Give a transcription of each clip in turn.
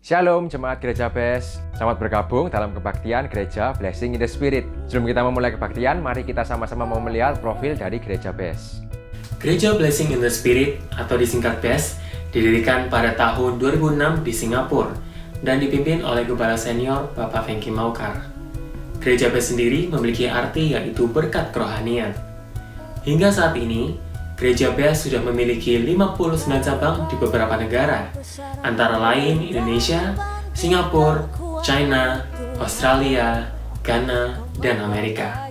Shalom Jemaat Gereja BES, selamat bergabung dalam kebaktian Gereja Blessing in the Spirit. Sebelum kita memulai kebaktian, mari kita sama-sama mau melihat profil dari Gereja BES. Gereja Blessing in the Spirit atau disingkat BES didirikan pada tahun 2006 di Singapura dan dipimpin oleh Gembala Senior Bapak Fengki Maukar. Gereja BES sendiri memiliki arti yaitu berkat kerohanian. Hingga saat ini, Gereja BES sudah memiliki 59 cabang di beberapa negara, antara lain Indonesia, Singapura, China, Australia, Ghana, dan Amerika.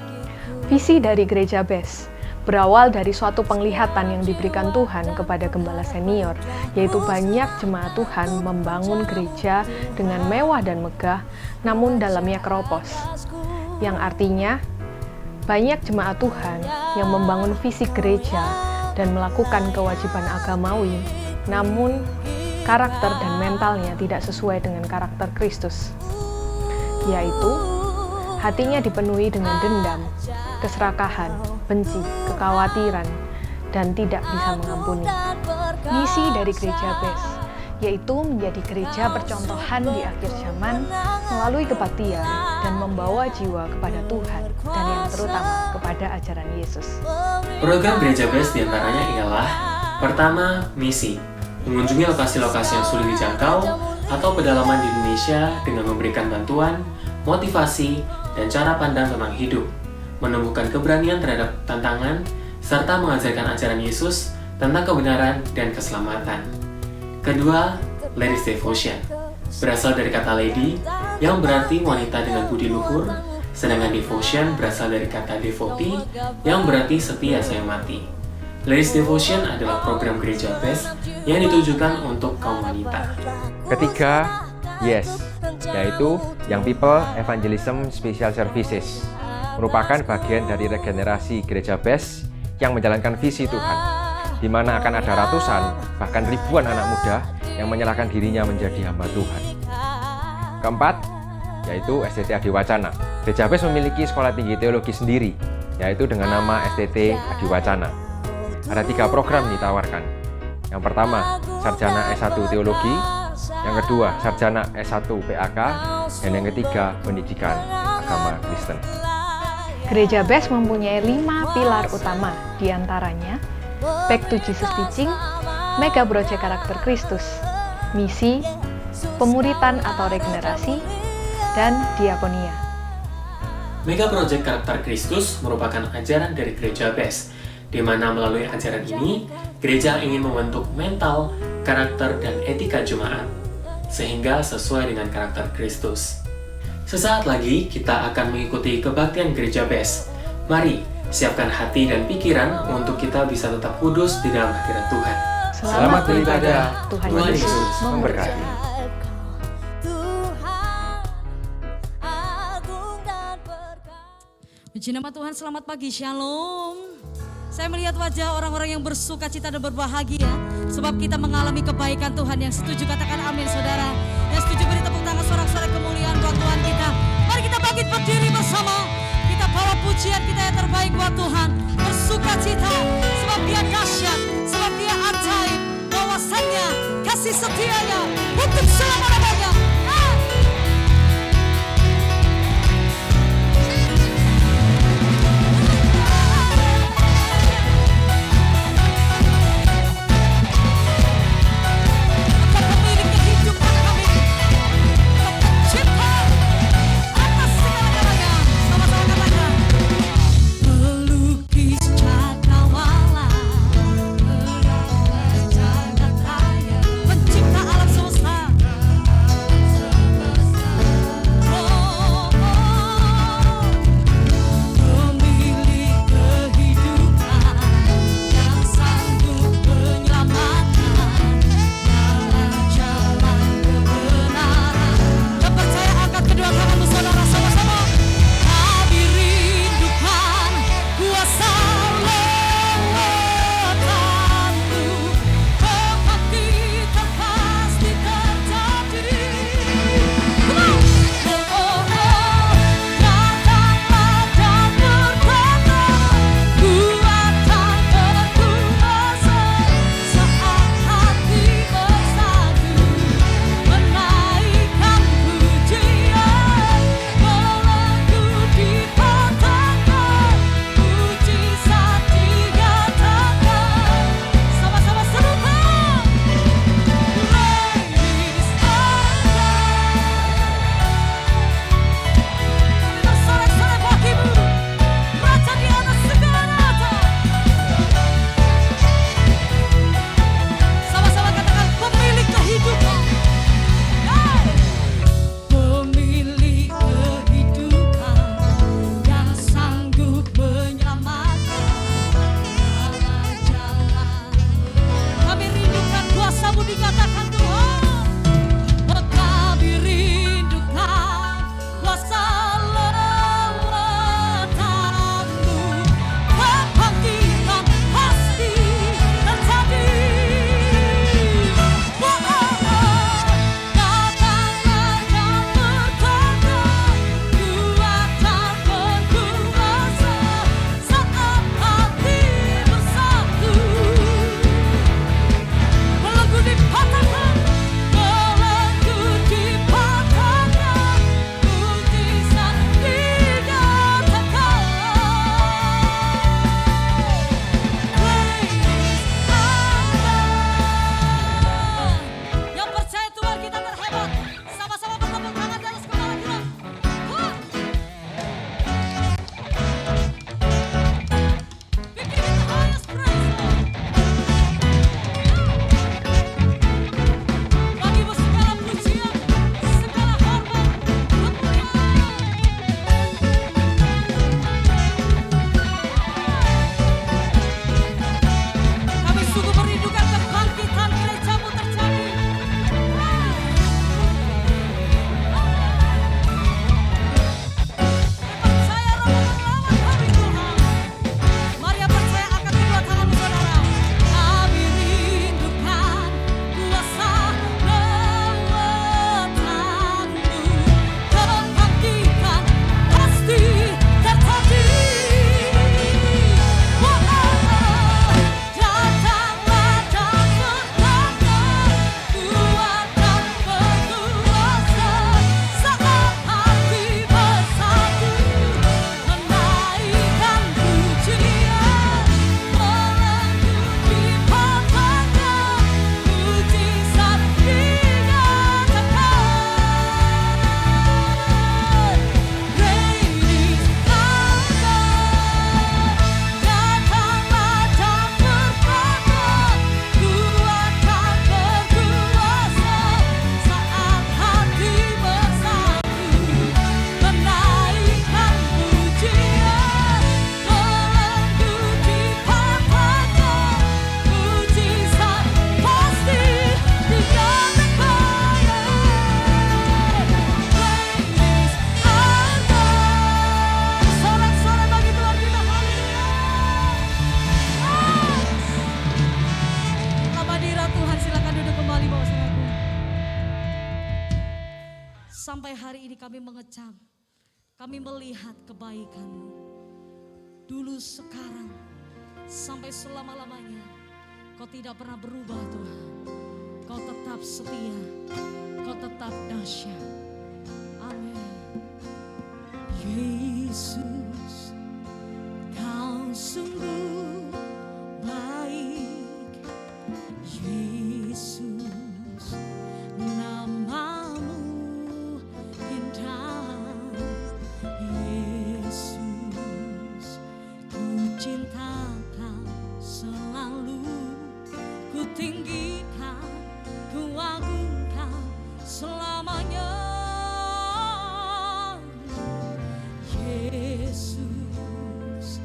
Visi dari Gereja BES berawal dari suatu penglihatan yang diberikan Tuhan kepada Gembala Senior, yaitu banyak jemaat Tuhan membangun gereja dengan mewah dan megah, namun dalamnya keropos. Yang artinya, banyak jemaat Tuhan yang membangun visi gereja dan melakukan kewajiban agamawi, namun karakter dan mentalnya tidak sesuai dengan karakter Kristus, yaitu hatinya dipenuhi dengan dendam, keserakahan, benci, kekhawatiran, dan tidak bisa mengampuni. Misi dari Gereja BES yaitu menjadi gereja percontohan di akhir zaman melalui kebaktian dan membawa jiwa kepada Tuhan dan yang terutama kepada ajaran Yesus. Program Gereja BES diantaranya ialah: pertama, misi, mengunjungi lokasi-lokasi yang sulit dijangkau atau pedalaman di Indonesia dengan memberikan bantuan, motivasi, dan cara pandang tentang hidup, menumbuhkan keberanian terhadap tantangan, serta mengajarkan ajaran Yesus tentang kebenaran dan keselamatan. Kedua, Ladies Devotion, berasal dari kata lady yang berarti wanita dengan budi luhur, sedangkan devotion berasal dari kata devotee yang berarti setia sayang mati. Ladies Devotion adalah program Gereja BES yang ditujukan untuk kaum wanita. Ketiga, Yes, yaitu Young People Evangelism Special Services, merupakan bagian dari regenerasi Gereja BES yang menjalankan visi Tuhan, di mana akan ada ratusan, bahkan ribuan anak muda yang menyerahkan dirinya menjadi hamba Tuhan. Keempat, yaitu STT Adiwacana. Gereja BES memiliki sekolah tinggi teologi sendiri, yaitu dengan nama STT Adiwacana. Ada 3 program yang ditawarkan. Yang pertama, Sarjana S1 Teologi, yang kedua, Sarjana S1 PAK, dan yang ketiga, Pendidikan Agama Kristen. Gereja BES mempunyai 5 pilar utama, diantaranya Back to Jesus Teaching, Mega Project Karakter Kristus, Misi, Pemuritan atau Regenerasi, dan Diakonia. Mega Project Karakter Kristus merupakan ajaran dari Gereja BES, di mana melalui ajaran ini, gereja ingin membentuk mental, karakter, dan etika jemaat, sehingga sesuai dengan karakter Kristus. Sesaat lagi, kita akan mengikuti kebaktian Gereja BES. Mari, siapkan hati dan pikiran untuk kita bisa tetap kudus di dalam hadirat Tuhan. Selamat beribadah, Tuhan Tuhan Yesus Yesus memberkati. memberkati. Puji nama Tuhan, selamat pagi, shalom. Saya melihat wajah orang-orang yang bersuka cita dan berbahagia, sebab kita mengalami kebaikan Tuhan. Yang setuju katakan amin, saudara. Yang setuju beri tepuk tangan sorak-sorai kemuliaan buat Tuhan kita. Mari kita bangkit berdiri bersama. Kita bawa pujian kita yang terbaik buat Tuhan. Bersuka cita, sebab Dia dahsyat, sebab Dia ajaib. Bahwasannya kasih setianya untuk selama-lamanya. Pencipta alam semesta. Sampai hari ini kami mengecam, kami melihat kebaikan-Mu. Dulu, sekarang, sampai selama-lamanya. Kau tidak pernah berubah Tuhan. Kau tetap setia, Kau tetap dahsyat. Amin. Yesus, Kau sungguh baik. Yesus, nama-Mu indah. Yesus, ku cinta Kau selalu. Ku tinggikan, ku agungkan selamanya. Yesus,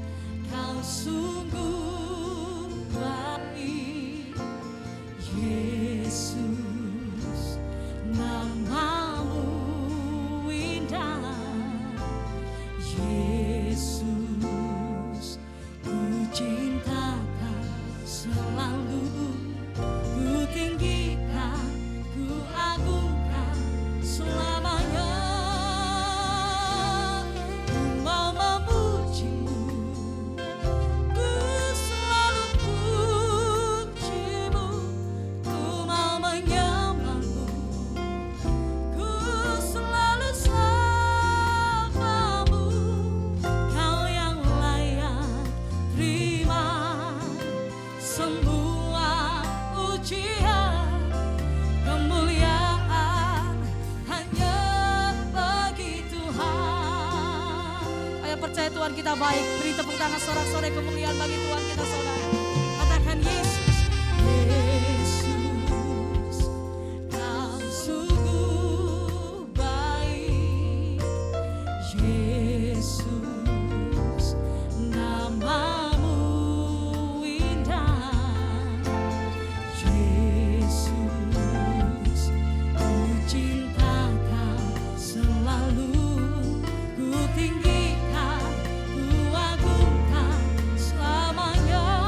Kau sungguh baik. Yesus, nama-Mu indah. Yesus, ku cinta Kau selalu. Ku tinggikan, ku agungkan selamanya. Ku mau memuji-Mu, ku selalu puji-Mu. Ku mau menyembah-Mu, ku selalu sembah-Mu. Kau yang layak terima semua pujian, kemuliaan hanya bagi Tuhan. Ayo percaya Tuhan kita baik. Beri tepuk tangan sorak-sorai kemuliaan bagi Tuhan kita, saudara. Katakan Yesus. Yesus, Kau sungguh baik. Yesus, nama-Mu indah. Yesus, ku cinta Kau selalu. Ku tinggikan, ku agungkan selamanya.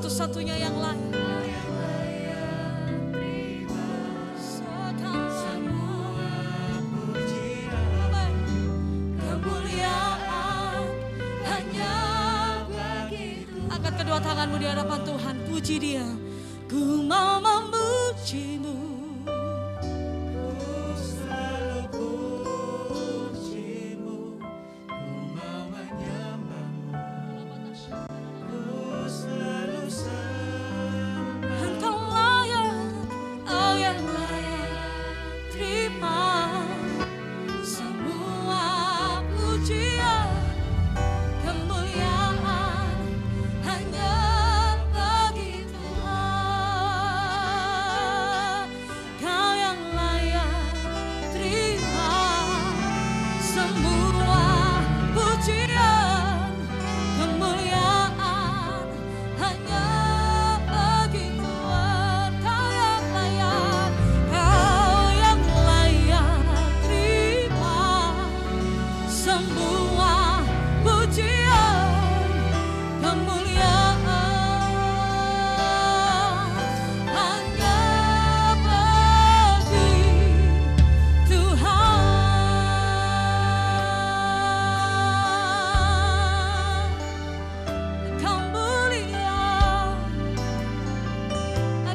satu-satunya yang layak. Angkat kedua tanganmu di hadapan Tuhan, puji Dia. Ku mau memuji-Mu. Ku selalu puji-Mu, ku mau menyembah-Mu, ku selalu sembah. Engkau layak, oh yang layak terima semua pujian, kemuliaan hanya bagi Tuhan. Kau yang layak terima semua pujian, kemuliaan hanya bagi Tuhan. Kau yang layak, Kau yang layak terima semua pujian, kemuliaan hanya bagi Tuhan. Kau mulia,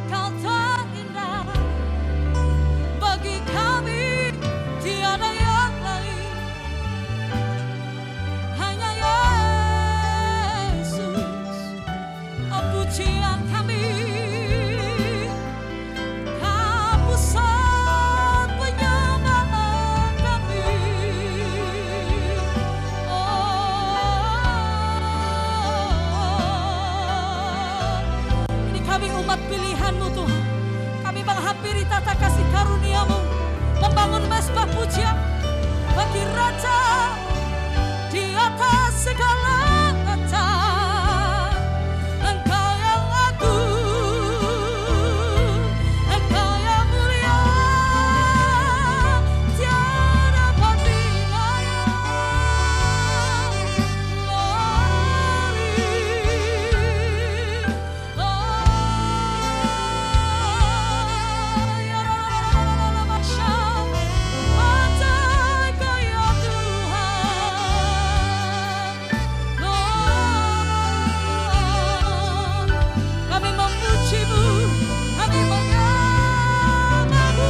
Kau terindah, bagi kami tiada yang lain, hanya Yesus. Oh, pujian kami, Kau pusat penyembahan kami. Ini kami umat pilihan-Mu Tuhan. Kami menghampiri tata kasih karunia-Mu, membangun mezbah pujian bagi Raja di atas segala kata. Engkau yang agung, Engkau yang mulia, tiada bandingannya. Kami memuji-Mu, kami menyembah-Mu.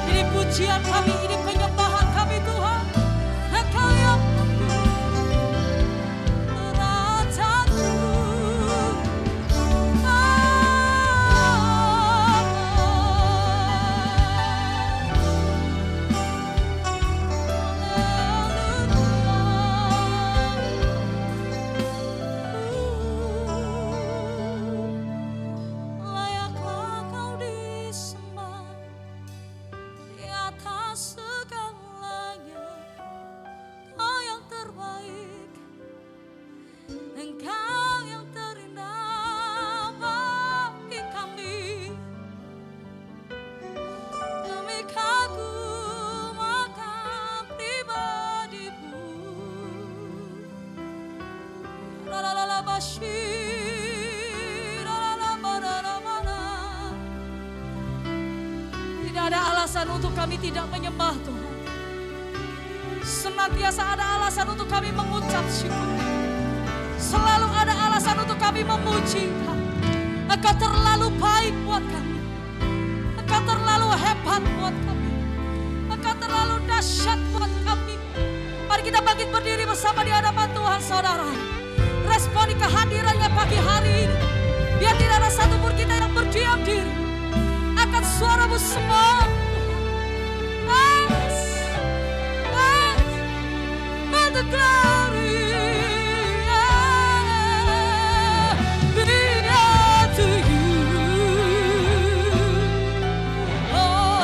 Ini pujian kami, ini penyembahan kami Tuhan. Engkau yang Rajaku. Layaklah Kau disembah di atas segalanya. Kau yang terbaik, Engkau yang terindah bagi kami. Kami kagum akan pribadi-Mu. La bashir, la mana. Tidak ada alasan untuk kami tidak menyembah Tuhan. Senantiasa ada alasan untuk kami mengucap syukur. Selalu ada alasan untuk kami memuji Kau. Engkau terlalu baik buat kami. Engkau terlalu hebat buat kami. Engkau terlalu dahsyat buat kami. Mari kita bangkit berdiri bersama di hadapan Tuhan, saudara. Responi kehadirannya pagi hari ini. Biar tidak ada satupun kita yang berdiam diri. Angkat suaramu semua. The glory be unto you. Oh,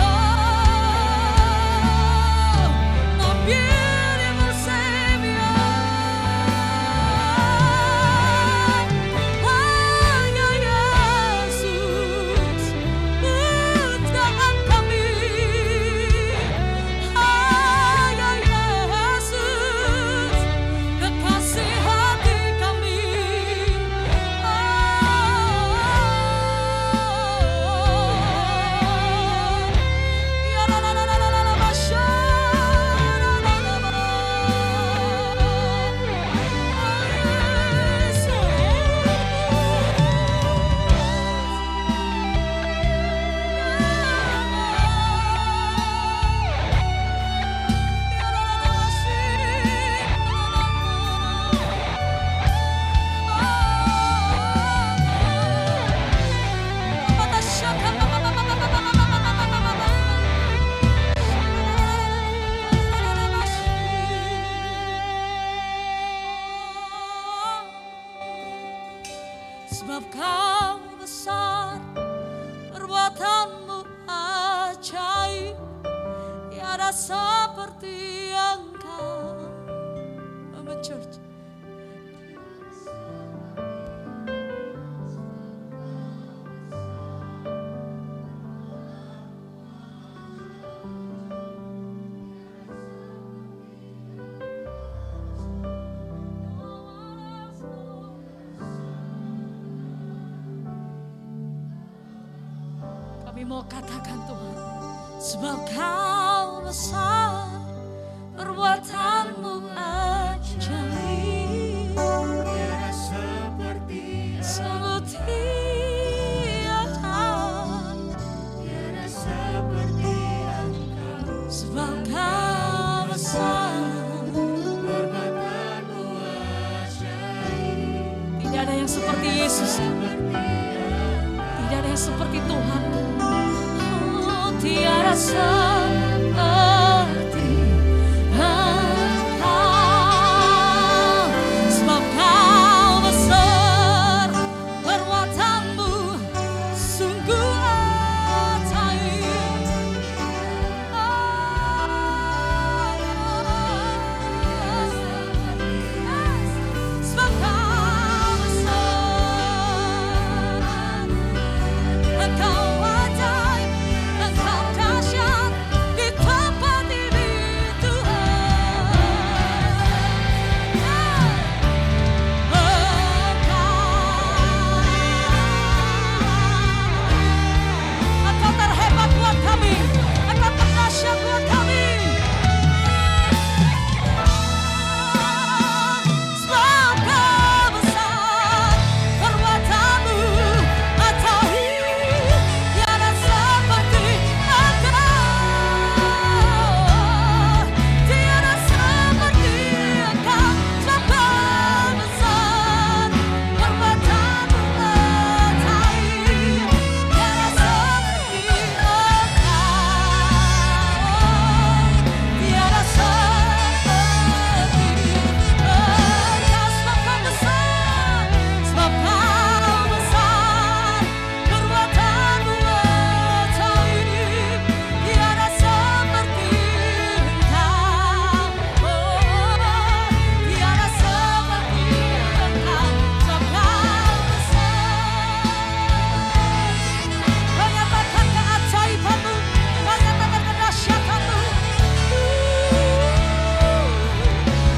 my beauty. seperti Engkau. Mama Church. Kami mau katakan Tuhan, sebab Kau besar, perbuatanmu ajaib. Tiada seperti Engkau, tiada seperti Engkau. Sebab Kau besar, perbuatanmu ajaib. Tidak ada yang seperti Yesus. Tidak ada yang seperti Tuhan. Tiada seperti Engkau, sebab Kau besar, perbuatanmu sungguh ajaib. Sebab Kau besar, Engkau ajaib, Engkau dahsyat di tempat ini Tuhan. Engkau terhebat buat kami, Engkau terdahsyat buat kami. Sebab Kau besar, perbuatanmu ajaib. Tiada seperti Engkau, tiada seperti Engkau. Sebab Kau besar, perbuatanmu ajaib. Tiada seperti Engkau, tiada seperti Engkau. Sebab Kau besar, sebab Kau besar, perbuatanmu ajaib. Tiada seperti Engkau, tiada seperti Engkau. Sebab Kau besar. Kau nyatakan keajaibanmu, Kau nyatakan kedahsyatanmu.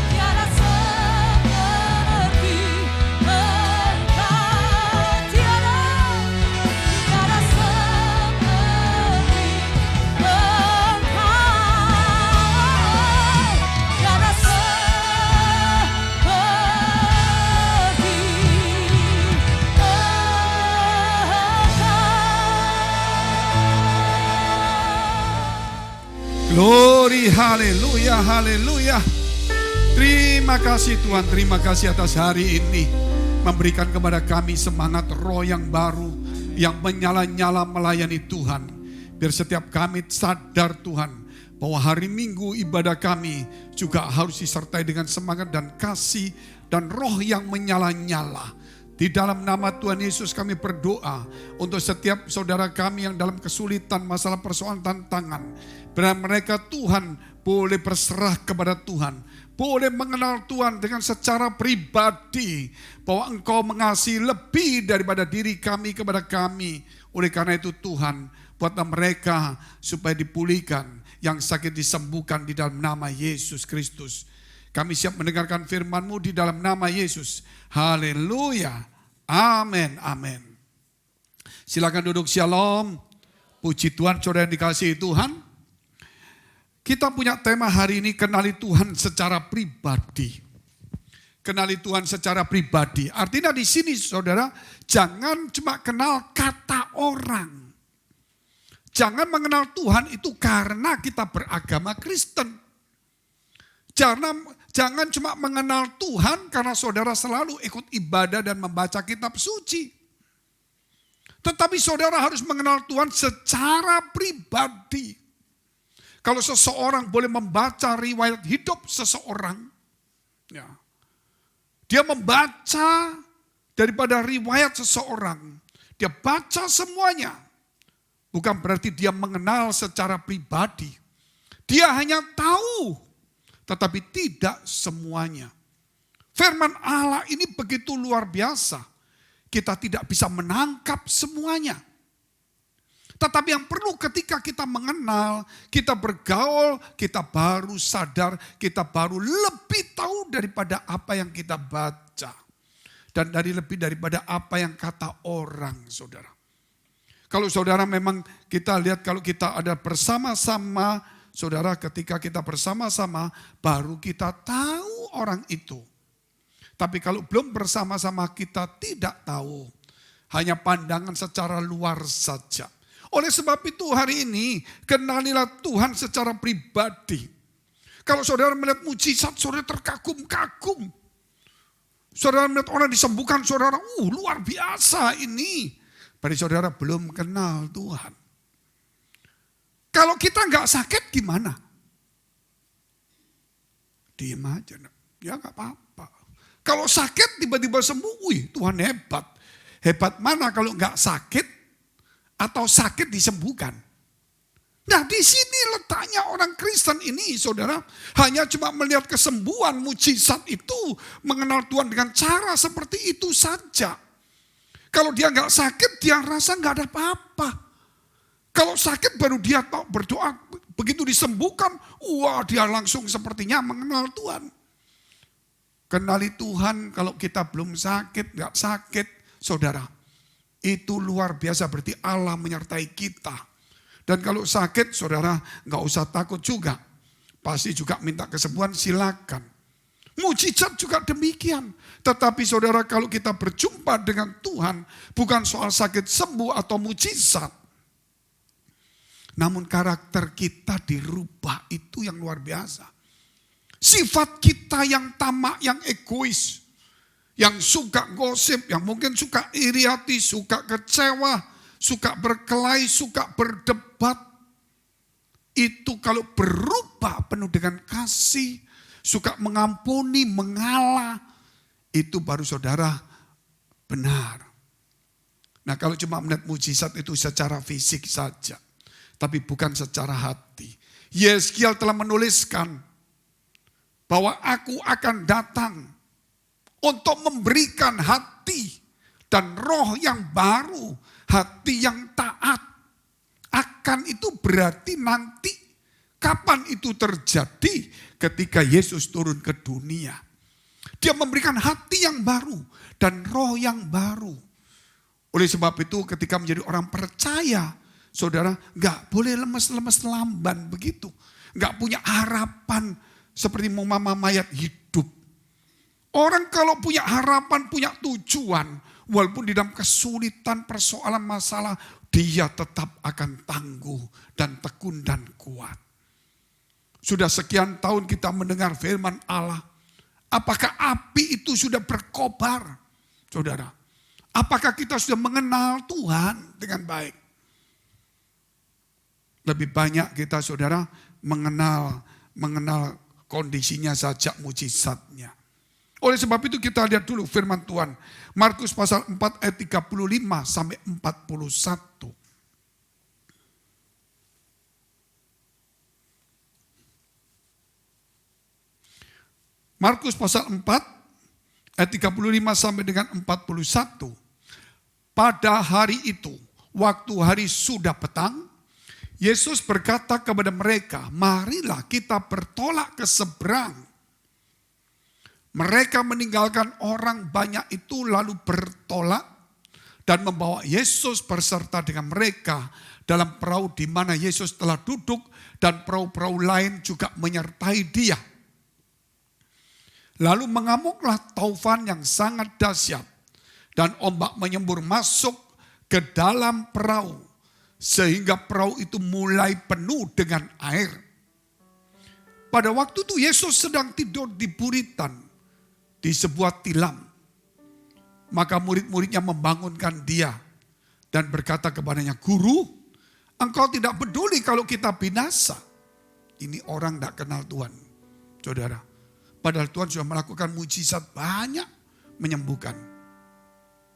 Tiada seperti Engkau, tiada seperti Engkau, tiada seperti Glory, haleluya, haleluya. Terima kasih Tuhan, terima kasih atas hari ini. Memberikan kepada kami semangat roh yang baru, yang menyala-nyala melayani Tuhan. Biar setiap kami sadar Tuhan, bahwa hari Minggu ibadah kami juga harus disertai dengan semangat dan kasih dan roh yang menyala-nyala. Di dalam nama Tuhan Yesus kami berdoa untuk setiap saudara kami yang dalam kesulitan, masalah, persoalan, tantangan. Biar mereka Tuhan boleh berserah kepada Tuhan. Boleh mengenal Tuhan dengan secara pribadi. Bahwa Engkau mengasihi lebih daripada diri kami kepada kami. Oleh karena itu Tuhan, buatlah mereka supaya dipulihkan. Yang sakit disembuhkan di dalam nama Yesus Kristus. Kami siap mendengarkan firman-Mu di dalam nama Yesus. Haleluya. Amin. Amin. Silakan duduk, shalom. Puji Tuhan, saudara yang dikasihi Tuhan. Kita punya tema hari ini, kenali Tuhan secara pribadi. Kenali Tuhan secara pribadi. Artinya di sini saudara, jangan cuma kenal kata orang. Jangan mengenal Tuhan itu karena kita beragama Kristen. Jangan cuma mengenal Tuhan karena saudara selalu ikut ibadah dan membaca kitab suci. Tetapi saudara harus mengenal Tuhan secara pribadi. Kalau seseorang boleh membaca riwayat hidup seseorang, ya, dia membaca daripada riwayat seseorang, dia baca semuanya. Bukan berarti dia mengenal secara pribadi. Dia hanya tahu, tetapi tidak semuanya. Firman Allah ini begitu luar biasa. Kita tidak bisa menangkap semuanya. Tetapi yang perlu ketika kita mengenal, kita bergaul, kita baru sadar, kita baru lebih tahu daripada apa yang kita baca. Dan lebih daripada apa yang kata orang, saudara. Kalau saudara memang kita lihat kalau kita ada bersama-sama, saudara ketika kita bersama-sama baru kita tahu orang itu. Tapi kalau belum bersama-sama kita tidak tahu. Hanya pandangan secara luar saja. Oleh sebab itu hari ini kenalilah Tuhan secara pribadi. Kalau saudara melihat mujizat, saudara terkagum-kagum. Saudara melihat orang disembuhkan, saudara, luar biasa ini. Berarti saudara belum kenal Tuhan. Kalau kita nggak sakit gimana? Diam aja, ya nggak apa-apa. Kalau sakit tiba-tiba sembuh, Tuhan hebat. Hebat mana kalau nggak sakit atau sakit disembuhkan? Nah di sini letaknya orang Kristen ini saudara. Hanya cuma melihat kesembuhan mujizat itu. Mengenal Tuhan dengan cara seperti itu saja. Kalau dia nggak sakit dia rasa nggak ada apa-apa. Kalau sakit baru dia tahu berdoa. Begitu disembuhkan, dia langsung sepertinya mengenal Tuhan. Kenali Tuhan kalau kita belum sakit, nggak sakit, saudara. Itu luar biasa, berarti Allah menyertai kita. Dan kalau sakit, saudara nggak usah takut juga. Pasti juga minta kesembuhan, silakan. Mujizat juga demikian. Tetapi saudara kalau kita berjumpa dengan Tuhan, bukan soal sakit sembuh atau mujizat. Namun karakter kita dirubah, itu yang luar biasa. Sifat kita yang tamak, yang egois, yang suka gosip, yang mungkin suka iri hati, suka kecewa, suka berkelahi, suka berdebat. Itu kalau berubah penuh dengan kasih, suka mengampuni, mengalah, itu baru saudara benar. Nah kalau cuma melihat mujizat itu secara fisik saja, tapi bukan secara hati. Yeskiel telah menuliskan bahwa aku akan datang untuk memberikan hati dan roh yang baru, hati yang taat. Akan itu berarti nanti kapan itu terjadi ketika Yesus turun ke dunia. Dia memberikan hati yang baru dan roh yang baru. Oleh sebab itu ketika menjadi orang percaya, saudara gak boleh lemes-lemes lamban begitu. Gak punya harapan seperti mama mayat hidup. Orang kalau punya harapan, punya tujuan, walaupun di dalam kesulitan, persoalan, masalah, dia tetap akan tangguh dan tekun dan kuat. Sudah sekian tahun kita mendengar firman Allah. Apakah api itu sudah berkobar? Saudara, apakah kita sudah mengenal Tuhan dengan baik? Lebih banyak kita saudara mengenal kondisinya saja, mujizatnya. Oleh sebab itu kita lihat dulu firman Tuhan. Markus pasal 4 ayat 35 sampai 41. Markus pasal 4 ayat 35 sampai dengan 41. Pada hari itu, waktu hari sudah petang, Yesus berkata kepada mereka, marilah kita bertolak ke seberang. Mereka meninggalkan orang banyak itu lalu bertolak dan membawa Yesus berserta dengan mereka dalam perahu di mana Yesus telah duduk dan perahu-perahu lain juga menyertai dia. Lalu mengamuklah taufan yang sangat dahsyat dan ombak menyembur masuk ke dalam perahu sehingga perahu itu mulai penuh dengan air. Pada waktu itu Yesus sedang tidur di buritan di sebuah tilam. Maka murid-muridnya membangunkan dia dan berkata kepadanya, Guru, engkau tidak peduli kalau kita binasa. Ini orang tidak kenal Tuhan, saudara. Padahal Tuhan sudah melakukan mujizat banyak menyembuhkan.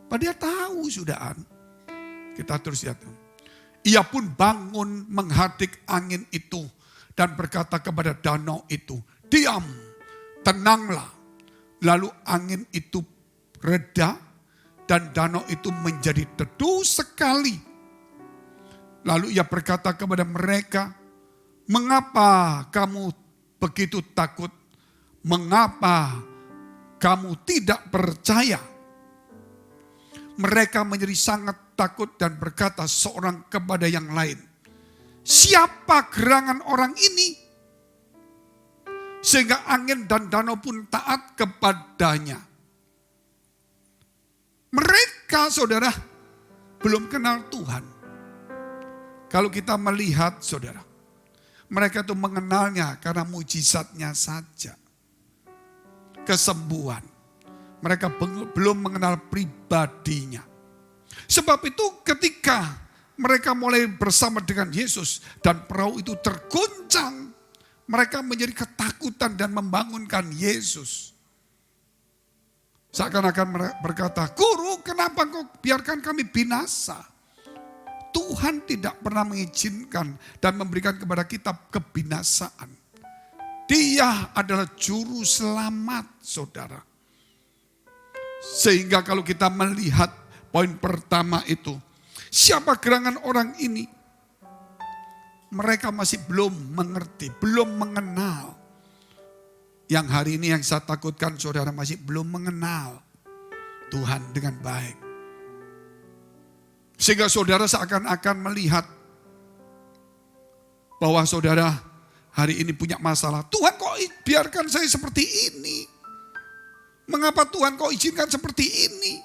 Padahal tahu sudah. Kita terus lihat. Ia pun bangun menghadik angin itu dan berkata kepada danau itu, diam, tenanglah. Lalu angin itu reda dan danau itu menjadi teduh sekali. Lalu ia berkata kepada mereka, mengapa kamu begitu takut? Mengapa kamu tidak percaya? Mereka menjadi sangat takut dan berkata seorang kepada yang lain, siapa gerangan orang ini? Sehingga angin dan danau pun taat kepadanya. Mereka, saudara, belum kenal Tuhan. Kalau kita melihat, saudara, mereka itu mengenalnya karena mujizatnya saja. Kesembuhan. Mereka belum mengenal pribadinya. Sebab itu ketika mereka mulai bersama dengan Yesus dan perahu itu terguncang, mereka menjadi ketakutan dan membangunkan Yesus. Seakan-akan berkata, Guru, kenapa kau biarkan kami binasa? Tuhan tidak pernah mengizinkan dan memberikan kepada kita kebinasaan. Dia adalah juru selamat, saudara. Sehingga kalau kita melihat poin pertama itu, siapa gerangan orang ini? Mereka masih belum mengerti, belum mengenal. Yang hari ini yang saya takutkan saudara masih belum mengenal Tuhan dengan baik. Sehingga saudara seakan-akan melihat bahwa saudara hari ini punya masalah. Tuhan kok biarkan saya seperti ini? Mengapa Tuhan kok izinkan seperti ini?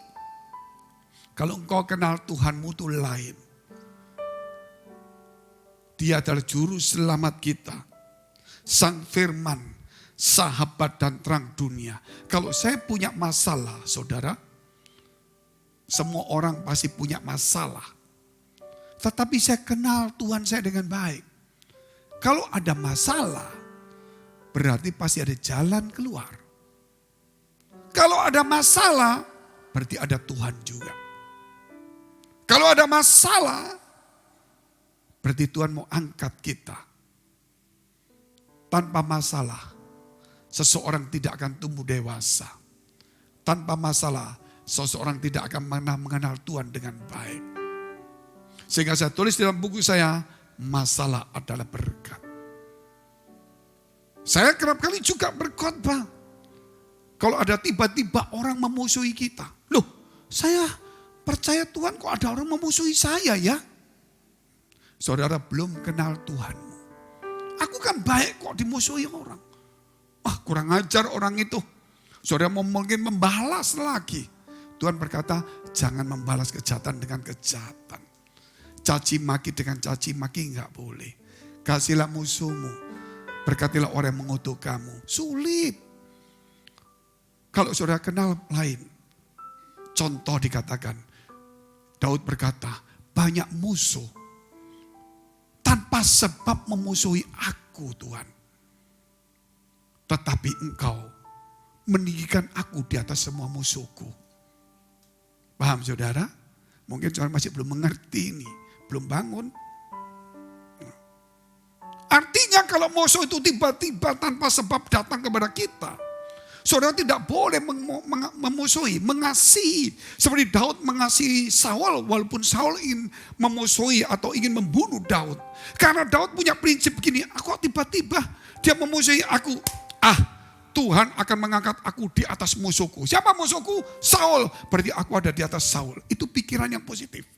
Kalau engkau kenal Tuhanmu itu lain. Dia adalah juru selamat kita. Sang firman, sahabat dan terang dunia. Kalau saya punya masalah, saudara, semua orang pasti punya masalah. Tetapi saya kenal Tuhan saya dengan baik. Kalau ada masalah, berarti pasti ada jalan keluar. Kalau ada masalah, berarti ada Tuhan juga. Kalau ada masalah, berarti Tuhan mau angkat kita. Tanpa masalah, seseorang tidak akan tumbuh dewasa. Tanpa masalah, seseorang tidak akan pernah mengenal Tuhan dengan baik. Sehingga saya tulis dalam buku saya, masalah adalah berkat. Saya kerap kali juga berkhotbah. Kalau ada tiba-tiba orang memusuhi kita. Loh, saya percaya Tuhan kok ada orang memusuhi saya ya? Saudara belum kenal Tuhanmu. Aku kan baik kok dimusuhi orang. Ah, kurang ajar orang itu. Saudara mau mungkin membalas lagi. Tuhan berkata, jangan membalas kejahatan dengan kejahatan. Caci maki dengan caci maki enggak boleh. Kasihlah musuhmu. Berkatilah orang yang mengutuk kamu. Sulit. Kalau saudara kenal lain. Contoh dikatakan. Daud berkata, banyak musuh. Tanpa sebab memusuhi aku Tuhan. Tetapi engkau meninggikan aku di atas semua musuhku. Paham saudara? Mungkin saudara masih belum mengerti ini. Belum bangun. Artinya kalau musuh itu tiba-tiba tanpa sebab datang kepada kita. Saudara tidak boleh memusuhi, mengasihi. Seperti Daud mengasihi Saul walaupun Saul ingin memusuhi atau ingin membunuh Daud. Karena Daud punya prinsip begini, aku tiba-tiba dia memusuhi aku. Tuhan akan mengangkat aku di atas musuhku. Siapa musuhku? Saul. Berarti aku ada di atas Saul. Itu pikiran yang positif.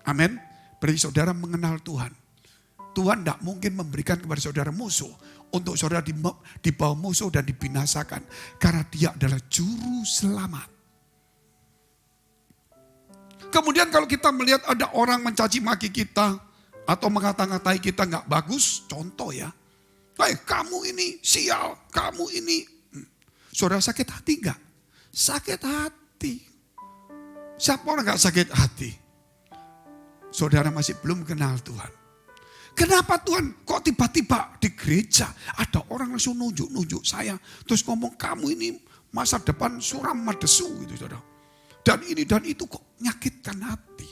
Amin. Berarti saudara mengenal Tuhan. Tuhan tidak mungkin memberikan kepada saudara musuh. Untuk saudara dibawa musuh dan dibinasakan. Karena dia adalah juru selamat. Kemudian kalau kita melihat ada orang mencaci maki kita. Atau mengata-ngatai kita nggak bagus. Contoh ya. Kamu ini sial. Kamu ini. Saudara sakit hati nggak? Sakit hati. Siapa orang nggak sakit hati? Saudara masih belum kenal Tuhan. Kenapa Tuhan kok tiba-tiba di gereja ada orang langsung nunjuk saya. Terus ngomong kamu ini masa depan suram madesu gitu saudara. Dan ini dan itu kok nyakitkan hati.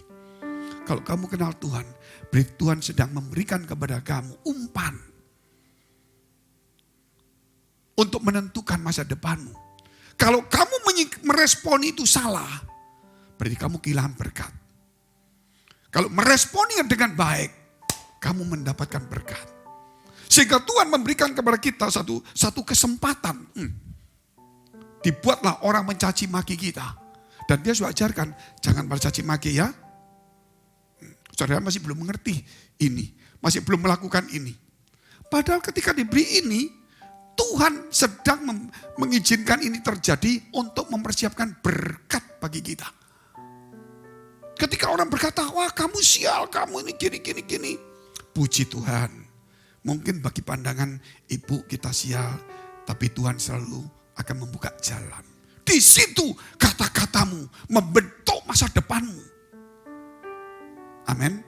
Kalau kamu kenal Tuhan, berarti Tuhan sedang memberikan kepada kamu umpan. untuk menentukan masa depanmu. Kalau kamu meresponi itu salah, berarti kamu kehilangan berkat. Kalau meresponinya dengan baik, kamu mendapatkan berkat. Sehingga Tuhan memberikan kepada kita satu kesempatan. Dibuatlah orang mencaci maki kita. Dan dia sudah ajarkan, jangan mencaci maki ya. Saudara masih belum mengerti ini. Masih belum melakukan ini. Padahal ketika diberi ini, Tuhan sedang mengizinkan ini terjadi untuk mempersiapkan berkat bagi kita. Ketika orang berkata, wah kamu sial, kamu ini gini. Puji Tuhan. Mungkin bagi pandangan ibu kita sial, tapi Tuhan selalu akan membuka jalan. Di situ kata-katamu membentuk masa depanmu. Amin.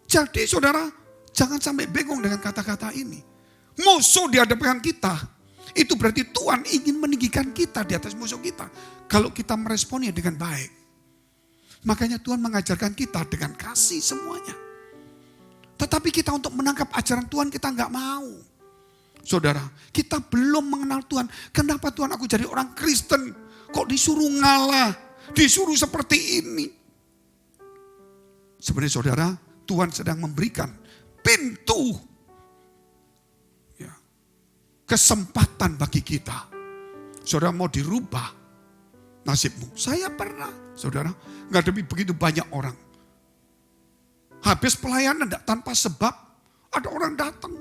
Jadi saudara, jangan sampai bingung dengan kata-kata ini. Musuh di hadapan kita, itu berarti Tuhan ingin meninggikan kita di atas musuh kita. Kalau kita meresponnya dengan baik. Makanya Tuhan mengajarkan kita dengan kasih semuanya. Tetapi kita untuk menangkap ajaran Tuhan kita nggak mau. Saudara, kita belum mengenal Tuhan. Kenapa Tuhan aku jadi orang Kristen? Kok disuruh ngalah? Disuruh seperti ini? Sebenarnya saudara, Tuhan sedang memberikan pintu kesempatan bagi kita. Saudara mau dirubah nasibmu. Saya pernah, saudara, ngadepi begitu banyak orang. Habis pelayanan tanpa sebab, ada orang datang,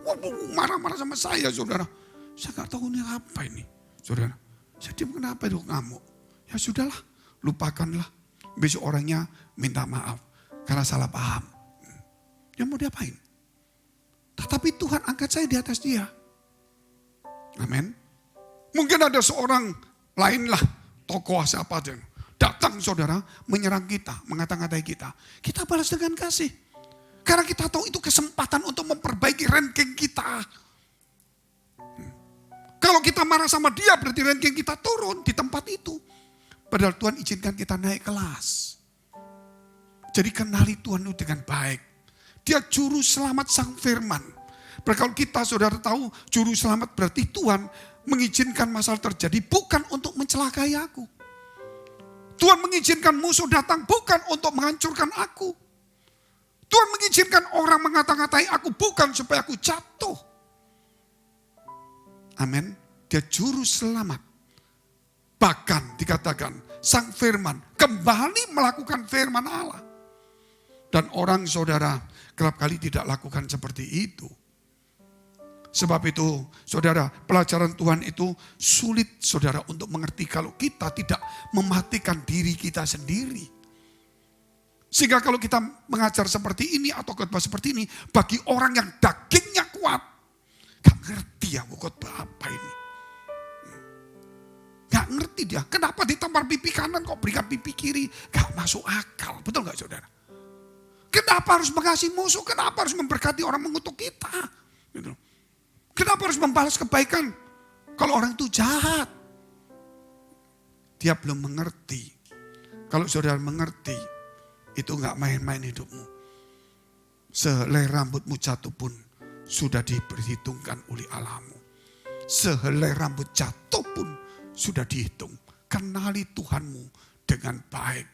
marah-marah sama saya, saudara. Saya gak tahu ini apa ini, saudara. Jadi kenapa itu ngamuk? Ya sudahlah, lupakanlah. Besok orangnya minta maaf karena salah paham. Ya mau diapain? Tetapi Tuhan angkat saya di atas dia. Amin. Mungkin ada seorang lain lah, tokoh siapa aja. Datang saudara, menyerang kita, mengata-ngatai kita. Kita balas dengan kasih. Karena kita tahu itu kesempatan untuk memperbaiki ranking kita. Kalau kita marah sama dia berarti ranking kita turun di tempat itu. Padahal Tuhan izinkan kita naik kelas. Jadi kenali Tuhan itu dengan baik. Dia juru selamat sang firman. Kalau kita saudara tahu juru selamat berarti Tuhan mengizinkan masalah terjadi bukan untuk mencelakai aku. Tuhan mengizinkan musuh datang bukan untuk menghancurkan aku. Tuhan mengizinkan orang mengata-ngatai aku bukan supaya aku jatuh. Amin. Dia juru selamat. Bahkan dikatakan sang firman kembali melakukan firman Allah. Dan orang saudara kerap kali tidak lakukan seperti itu. Sebab itu saudara pelajaran Tuhan itu sulit saudara untuk mengerti kalau kita tidak mematikan diri kita sendiri. Sehingga kalau kita mengajar seperti ini atau khotbah seperti ini, bagi orang yang dagingnya kuat, gak ngerti ya khotbah apa ini. Gak ngerti dia, kenapa ditampar pipi kanan kok berikan pipi kiri, gak masuk akal, betul gak saudara? Kenapa harus mengasihi musuh, kenapa harus memberkati orang mengutuk kita? Gitu. Kenapa harus membalas kebaikan kalau orang itu jahat? Dia belum mengerti. Kalau saudara mengerti, itu gak main-main hidupmu. Sehelai rambutmu jatuh pun sudah diperhitungkan oleh Allahmu. Sehelai rambut jatuh pun sudah dihitung. Kenali Tuhanmu dengan baik.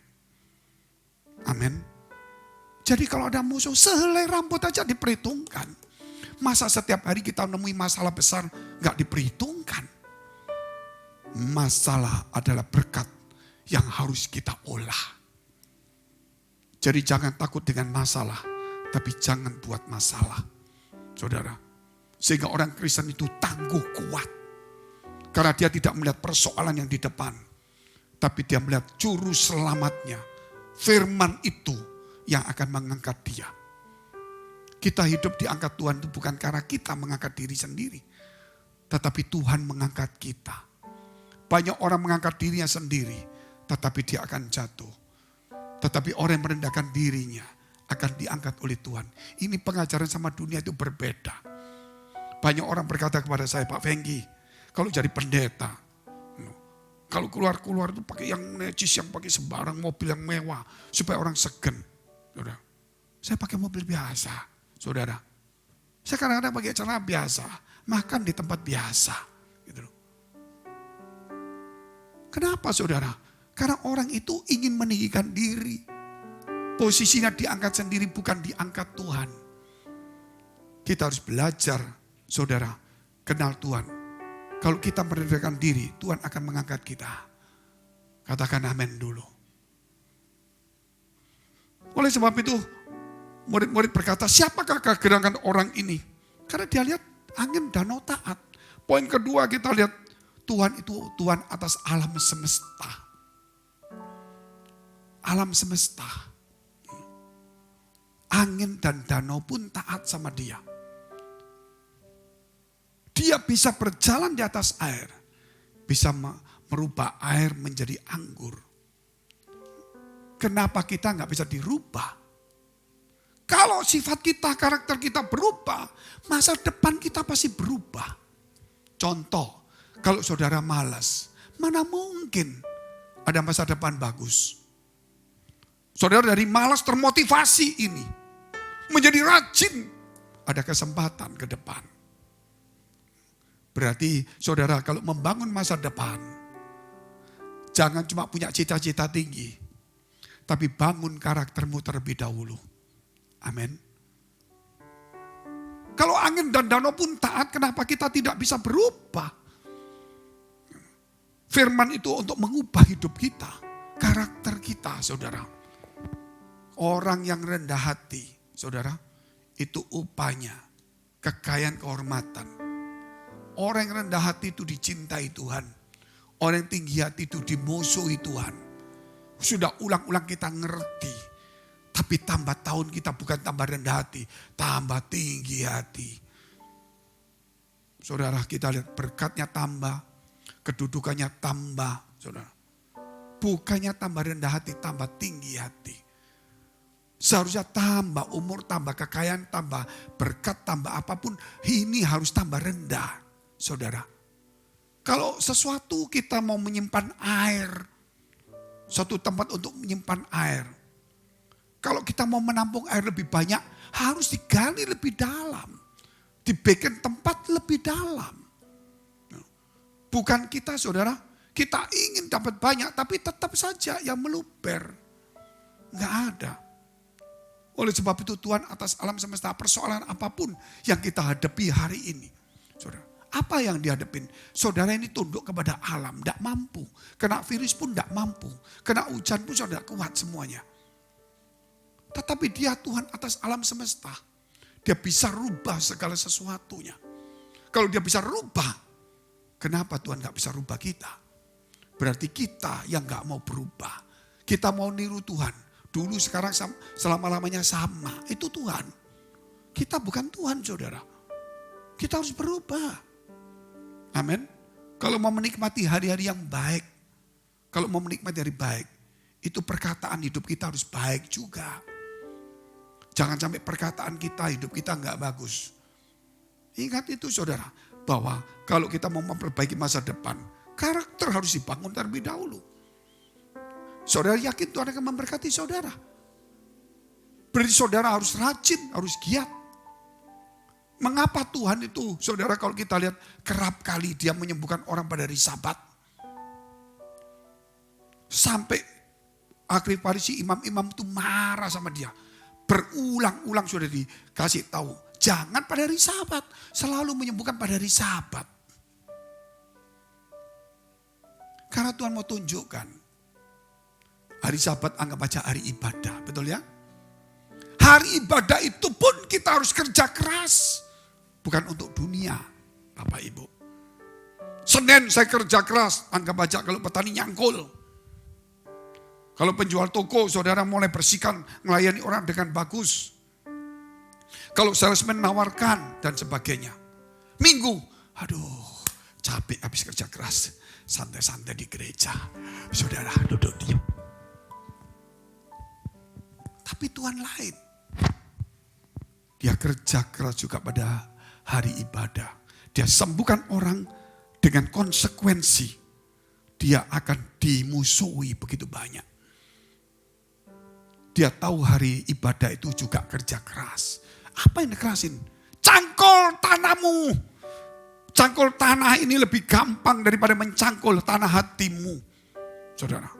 Amin. Jadi kalau ada musuh, sehelai rambut aja diperhitungkan. Masa setiap hari kita menemui masalah besar gak diperhitungkan. Masalah adalah berkat yang harus kita olah. Jadi jangan takut dengan masalah, tapi jangan buat masalah. Saudara, sehingga orang Kristen itu tangguh kuat. Karena dia tidak melihat persoalan yang di depan. Tapi dia melihat juru selamatnya. Firman itu yang akan mengangkat dia. Kita hidup diangkat Tuhan itu bukan karena kita mengangkat diri sendiri. Tetapi Tuhan mengangkat kita. Banyak orang mengangkat dirinya sendiri, tetapi dia akan jatuh. Tetapi orang yang merendahkan dirinya akan diangkat oleh Tuhan. Ini pengajaran sama dunia itu berbeda. Banyak orang berkata kepada saya, Pak Fenggi, kalau jadi pendeta, kalau keluar-keluar itu pakai yang necis, yang pakai sembarang mobil yang mewah, supaya orang segen. Saudara, saya pakai mobil biasa. Saudara, saya kadang-kadang pakai celana biasa, makan di tempat biasa. Gitu loh. Kenapa saudara? Karena orang itu ingin meninggikan diri. Posisinya diangkat sendiri, bukan diangkat Tuhan. Kita harus belajar, saudara, kenal Tuhan. Kalau kita merendahkan diri, Tuhan akan mengangkat kita. Katakan amin dulu. Oleh sebab itu, murid-murid berkata, siapakah gerangan orang ini? Karena dia lihat angin danau taat. Poin kedua kita lihat, Tuhan itu Tuhan atas alam semesta. Alam semesta. Angin dan danau pun taat sama dia. Dia bisa berjalan di atas air. Bisa merubah air menjadi anggur. Kenapa kita nggak bisa dirubah? Kalau sifat kita, karakter kita berubah, masa depan kita pasti berubah. Contoh, kalau saudara malas, mana mungkin ada masa depan bagus. Saudara dari malas termotivasi ini, menjadi rajin, ada kesempatan ke depan. Berarti saudara kalau membangun masa depan, jangan cuma punya cita-cita tinggi, tapi bangun karaktermu terlebih dahulu. Amin. Kalau angin dan danau pun taat, kenapa kita tidak bisa berubah? Firman itu untuk mengubah hidup kita, karakter kita, saudara. Orang yang rendah hati, saudara, itu upahnya kekayaan kehormatan. Orang yang rendah hati itu dicintai Tuhan. Orang yang tinggi hati itu dimusuhi Tuhan. Sudah ulang-ulang kita ngerti. Tapi tambah tahun kita bukan tambah rendah hati, tambah tinggi hati. Saudara, kita lihat berkatnya tambah, kedudukannya tambah, saudara. Bukannya tambah rendah hati, tambah tinggi hati. Seharusnya tambah umur, tambah kekayaan, tambah berkat, tambah apapun. Ini harus tambah rendah, saudara. Kalau sesuatu kita mau menyimpan air, suatu tempat untuk menyimpan air. Kalau kita mau menampung air lebih banyak, harus digali lebih dalam. Dibikin tempat lebih dalam. Bukan kita, saudara, kita ingin dapat banyak, tapi tetap saja yang meluber. Enggak ada. Oleh sebab itu Tuhan atas alam semesta, persoalan apapun yang kita hadapi hari ini. Saudara, apa yang dihadapin? Saudara ini tunduk kepada alam, tidak mampu. Kena virus pun tidak mampu. Kena hujan pun saudara kuat semuanya. Tetapi dia Tuhan atas alam semesta. Dia bisa rubah segala sesuatunya. Kalau dia bisa rubah, kenapa Tuhan gak bisa rubah kita? Berarti kita yang gak mau berubah. Kita mau niru Tuhan. Dulu sekarang selama-lamanya sama. Itu Tuhan. Kita bukan Tuhan, saudara. Kita harus berubah. Amin. Kalau mau menikmati hari-hari yang baik. Kalau mau menikmati hari baik. Itu perkataan hidup kita harus baik juga. Jangan sampai perkataan kita, hidup kita enggak bagus. Ingat itu saudara. Bahwa kalau kita mau memperbaiki masa depan. Karakter harus dibangun terlebih dahulu. Saudara yakin Tuhan akan memberkati saudara. Berarti saudara harus rajin, harus giat. Mengapa Tuhan itu, saudara kalau kita lihat kerap kali dia menyembuhkan orang pada hari Sabat. Sampai akhir Farisi, imam-imam itu marah sama dia. Berulang-ulang sudah dikasih tahu. Jangan pada hari Sabat. Selalu menyembuhkan pada hari Sabat. Karena Tuhan mau tunjukkan. Hari Sabat anggap aja hari ibadah. Betul ya? Hari ibadah itu pun kita harus kerja keras. Bukan untuk dunia. Bapak Ibu. Senin saya kerja keras. Anggap aja kalau petani nyangkul. Kalau penjual toko, saudara mulai bersihkan, melayani orang dengan bagus. Kalau salesman nawarkan dan sebagainya. Minggu, aduh capek habis kerja keras. Santai-santai di gereja. Saudara duduk diam. Tapi Tuhan lain. Dia kerja keras juga pada hari ibadah. Dia sembuhkan orang dengan konsekuensi. Dia akan dimusuhi begitu banyak. Dia tahu hari ibadah itu juga kerja keras. Apa yang dikerasin? Cangkul tanahmu. Cangkul tanah ini lebih gampang daripada mencangkul tanah hatimu. Saudara.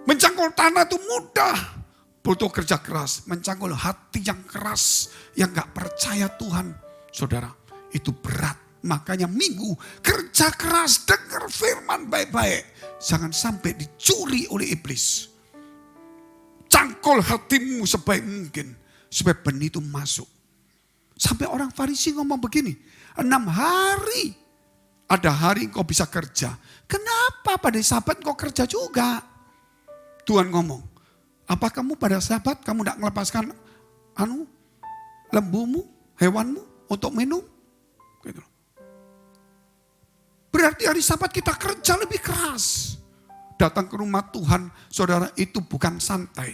Mencangkul tanah itu mudah. Butuh kerja keras. Mencangkul hati yang keras. Yang gak percaya Tuhan. Saudara. Itu berat. Makanya minggu kerja keras. Dengar firman baik-baik. Jangan sampai dicuri oleh iblis. Cangkul hatimu sebaik mungkin. Supaya benih itu masuk. Sampai orang Farisi ngomong begini. 6 hari. Ada hari engkau bisa kerja. Kenapa pada Sabat engkau kerja juga? Tuhan ngomong. Apa kamu pada Sabat kamu tidak melepaskan lembumu, hewanmu untuk minum? Gitu. Berarti hari Sabat kita kerja lebih keras. Datang ke rumah Tuhan, saudara, itu bukan santai.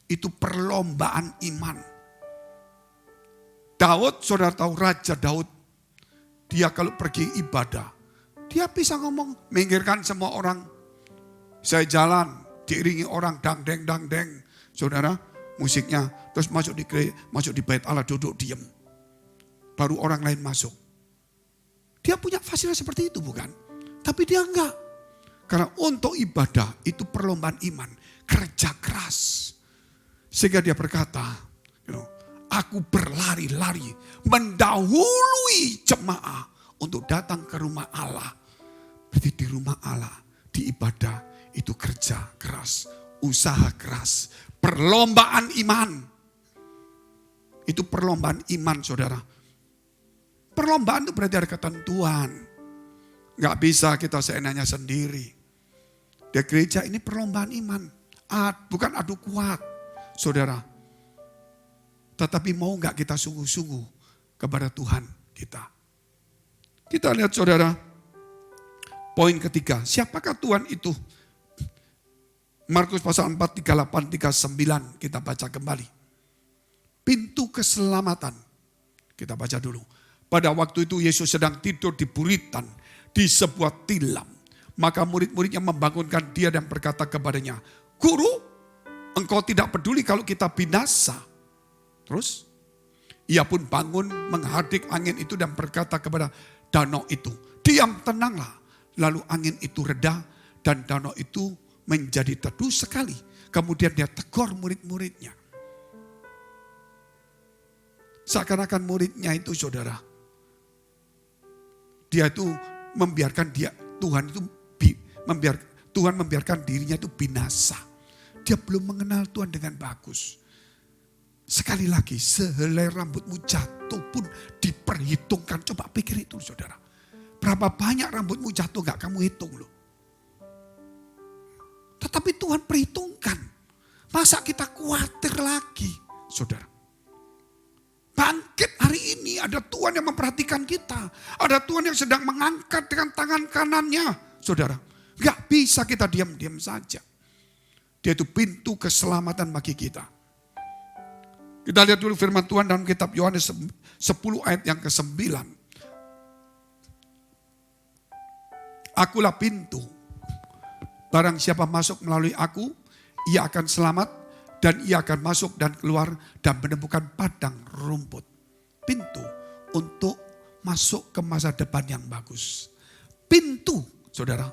Itu perlombaan iman. Daud, saudara tahu Raja Daud, dia kalau pergi ibadah, dia bisa ngomong, minggirkan semua orang. Saya jalan, diiringi orang dangdeng, saudara, musiknya. Terus masuk di bait Allah, duduk diam. Baru orang lain masuk. Dia punya fasilitas seperti itu bukan? Tapi dia enggak. Karena untuk ibadah itu perlombaan iman, kerja keras. Sehingga dia berkata, aku berlari-lari mendahului jemaah untuk datang ke rumah Allah. Berarti di rumah Allah, di ibadah itu kerja keras, usaha keras, perlombaan iman. Itu perlombaan iman saudara. Perlombaan itu berarti ada ketentuan. Gak bisa kita seenaknya sendiri. Di gereja ini perlombaan iman. Bukan adu kuat saudara. Tetapi mau gak kita sungguh-sungguh kepada Tuhan kita. Kita lihat saudara, poin ketiga, siapakah Tuhan itu? Markus pasal 4, 38, 39, kita baca kembali. Pintu keselamatan, kita baca dulu. Pada waktu itu Yesus sedang tidur di buritan, di sebuah tilam. Maka murid-muridnya membangunkan dia dan berkata kepadanya, Guru, engkau tidak peduli kalau kita binasa. Terus, ia pun bangun menghadik angin itu dan berkata kepada danau itu, diam tenanglah. Lalu angin itu reda dan danau itu menjadi teduh sekali. Kemudian dia tegur murid-muridnya. Seakan-akan muridnya itu saudara, dia itu membiarkan Tuhan membiarkan dirinya itu binasa. Dia belum mengenal Tuhan dengan bagus. Sekali lagi, sehelai rambutmu jatuh pun diperhitungkan. Coba pikir itu saudara. Berapa banyak rambutmu jatuh gak kamu hitung loh. Tetapi Tuhan perhitungkan. Masa kita khawatir lagi saudara. Bangkit hari ini ada Tuhan yang memperhatikan kita. Ada Tuhan yang sedang mengangkat dengan tangan kanannya. Saudara, gak bisa kita diam-diam saja. Dia itu pintu keselamatan bagi kita. Kita lihat dulu firman Tuhan dalam kitab Yohanes 10 ayat yang ke-9. Akulah pintu. Barang siapa masuk melalui aku, ia akan selamat. Dan ia akan masuk dan keluar dan menemukan padang rumput. Pintu untuk masuk ke masa depan yang bagus. Pintu, saudara,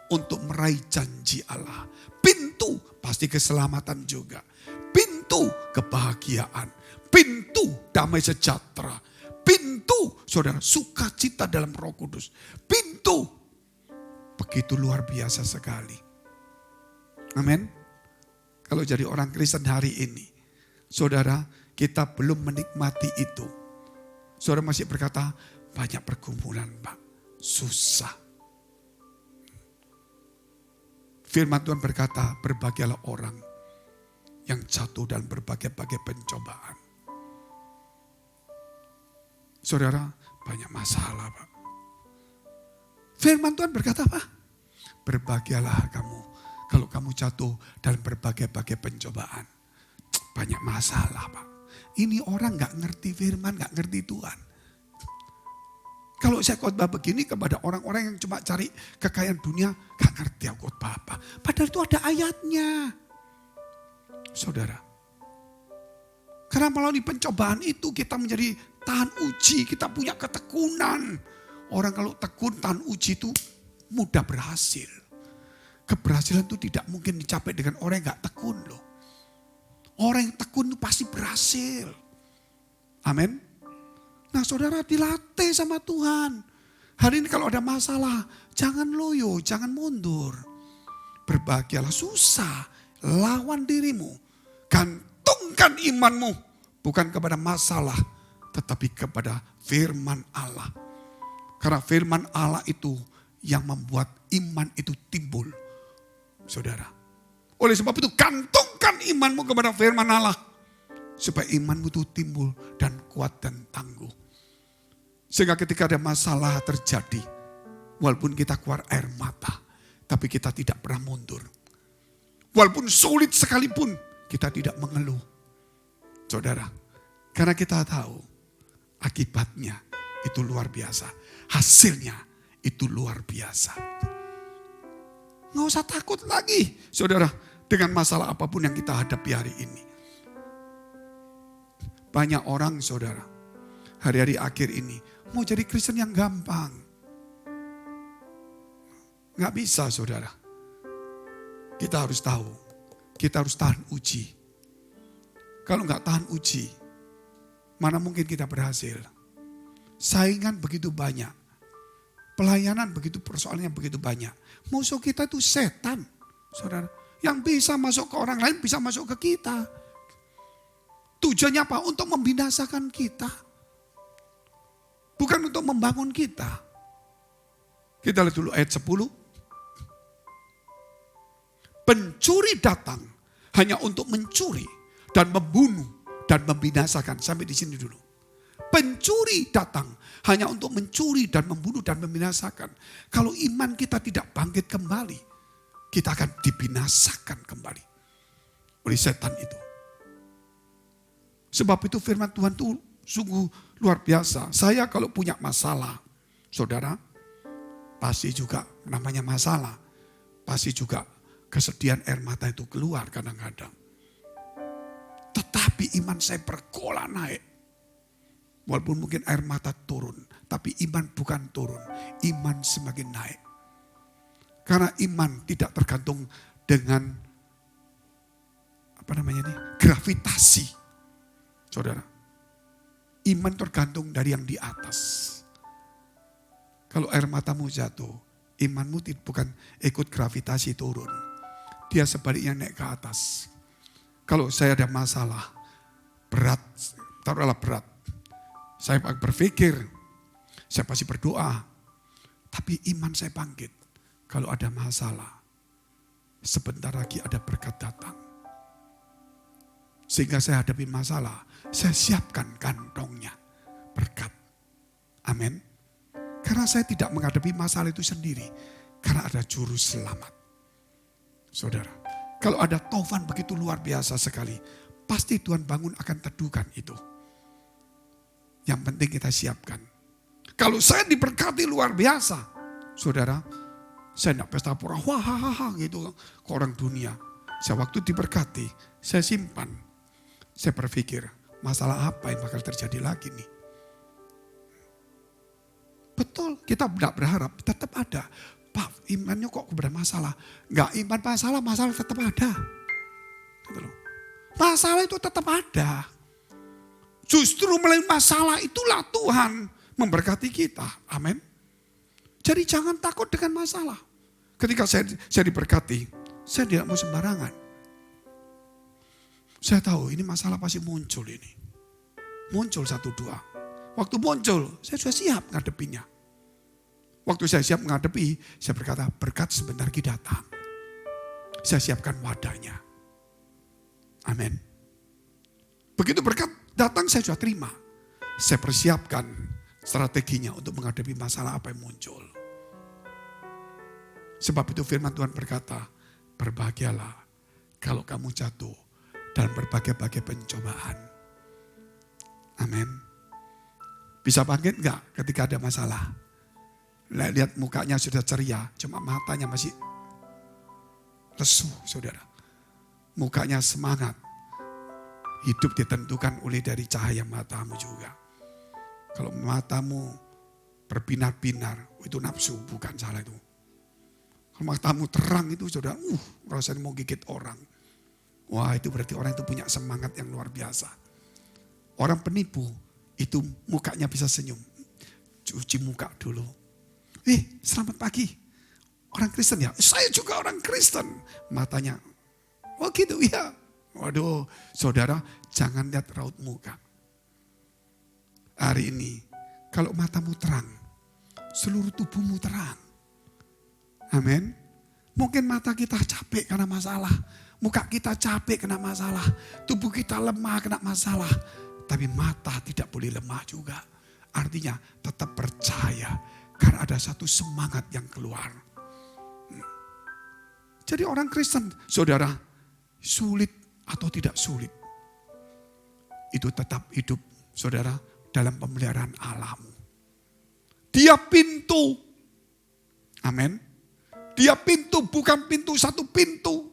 untuk meraih janji Allah. Pintu pasti keselamatan juga. Pintu kebahagiaan. Pintu damai sejahtera. Pintu, saudara, sukacita dalam Roh Kudus. Pintu begitu luar biasa sekali. Amin. Kalau jadi orang Kristen hari ini, saudara, kita belum menikmati itu. Saudara masih berkata, banyak pergumulan Pak, susah. Firman Tuhan berkata, berbahagialah orang yang jatuh dalam berbagai-bagai pencobaan. Saudara, banyak masalah Pak. Firman Tuhan berkata apa? Berbahagialah kamu. Kalau kamu jatuh dalam berbagai-bagai pencobaan. Banyak masalah Pak. Ini orang gak ngerti firman, gak ngerti Tuhan. Kalau saya khotbah begini kepada orang-orang yang cuma cari kekayaan dunia, gak ngerti aku khotbah apa. Padahal itu ada ayatnya. Saudara. Karena melalui pencobaan itu kita menjadi tahan uji, kita punya ketekunan. Orang kalau tekun tahan uji itu mudah berhasil. Keberhasilan itu tidak mungkin dicapai dengan orang yang gak tekun loh. Orang yang tekun itu pasti berhasil. Amin. Nah saudara, dilatih sama Tuhan. Hari ini kalau ada masalah, jangan loyo, jangan mundur. Berbahagialah, susah, lawan dirimu. Gantungkan imanmu bukan kepada masalah, tetapi kepada firman Allah. Karena firman Allah itu yang membuat iman itu timbul. Saudara. Oleh sebab itu gantungkan imanmu kepada firman Allah. Supaya imanmu itu timbul dan kuat dan tangguh. Sehingga ketika ada masalah terjadi, walaupun kita keluar air mata, tapi kita tidak pernah mundur. Walaupun sulit sekalipun, kita tidak mengeluh. Saudara, karena kita tahu akibatnya itu luar biasa. Hasilnya itu luar biasa. Nggak usah takut lagi, saudara, dengan masalah apapun yang kita hadapi hari ini. Banyak orang, saudara, hari-hari akhir ini mau jadi Kristen yang gampang. Nggak bisa, saudara. Kita harus tahu, kita harus tahan uji. Kalau nggak tahan uji, mana mungkin kita berhasil? Saingan begitu banyak. Pelayanan begitu, persoalannya begitu banyak. Musuh kita itu setan, saudara. Yang bisa masuk ke orang lain, bisa masuk ke kita. Tujuannya apa? Untuk membinasakan kita. Bukan untuk membangun kita. Kita lihat dulu ayat 10. Pencuri datang hanya untuk mencuri dan membunuh dan membinasakan. Sampai di sini dulu. Pencuri datang hanya untuk mencuri dan membunuh dan membinasakan. Kalau iman kita tidak bangkit kembali, kita akan dibinasakan kembali oleh setan itu. Sebab itu firman Tuhan itu sungguh luar biasa. Saya kalau punya masalah, saudara, pasti juga namanya masalah. Pasti juga kesedihan air mata itu keluar kadang-kadang. Tetapi iman saya bergola naik. Walaupun mungkin air mata turun, tapi iman bukan turun, iman semakin naik. Karena iman tidak tergantung dengan gravitasi, saudara. Iman tergantung dari yang di atas. Kalau air matamu jatuh, imanmu bukan ikut gravitasi turun, dia sebaliknya naik ke atas. Kalau saya ada masalah berat, taruhlah berat. Saya berpikir, saya pasti berdoa. Tapi iman saya bangkit. Kalau ada masalah, sebentar lagi ada berkat datang. Sehingga saya hadapi masalah, saya siapkan kantongnya berkat. Amin. Karena saya tidak menghadapi masalah itu sendiri. Karena ada juru selamat. Saudara, kalau ada taufan begitu luar biasa sekali, pasti Tuhan bangun akan teduhkan itu. Yang penting kita siapkan. Kalau saya diberkati luar biasa, saudara, saya tidak pesta pura, wah gitu ke orang dunia. Saya waktu diberkati, saya simpan. Saya berpikir, masalah apa yang bakal terjadi lagi nih? Betul, kita tidak berharap, tetap ada. Pak, imannya kok bermasalah? Enggak, iman masalah tetap ada. Gitu loh. Masalah itu tetap ada. Justru melalui masalah itulah Tuhan memberkati kita. Amin. Jadi jangan takut dengan masalah. Ketika saya diberkati, saya tidak mau sembarangan. Saya tahu ini masalah pasti muncul ini. Muncul 1, 2. Waktu muncul, saya sudah siap ngadepinya. Waktu saya siap menghadapi, saya berkata, berkat sebentar lagi datang. Saya siapkan wadahnya. Amin. Begitu berkat datang, saya sudah terima. Saya persiapkan strateginya untuk menghadapi masalah apa yang muncul. Sebab itu firman Tuhan berkata, berbahagialah kalau kamu jatuh dalam berbagai-bagai pencobaan. Amin. Bisa bangkit enggak ketika ada masalah? Lihat mukanya sudah ceria, cuma matanya masih lesu, saudara. Mukanya semangat. Hidup ditentukan oleh dari cahaya matamu juga. Kalau matamu berbinar-binar, itu nafsu, bukan salah itu. Kalau matamu terang itu saudara, rasanya mau gigit orang. Wah, itu berarti orang itu punya semangat yang luar biasa. Orang penipu itu mukanya bisa senyum. Cuci muka dulu. Selamat pagi. Orang Kristen ya? Saya juga orang Kristen. Matanya, oh gitu ya. Waduh, saudara jangan lihat raut muka. Hari ini, kalau matamu terang, seluruh tubuhmu terang. Amin. Mungkin mata kita capek karena masalah. Muka kita capek kena masalah. Tubuh kita lemah kena masalah. Tapi mata tidak boleh lemah juga. Artinya tetap percaya. Karena ada satu semangat yang keluar. Jadi orang Kristen, saudara, sulit atau tidak sulit. Itu tetap hidup, saudara, dalam pemeliharaan Allahmu. Dia pintu. Amin. Dia pintu, bukan pintu satu pintu.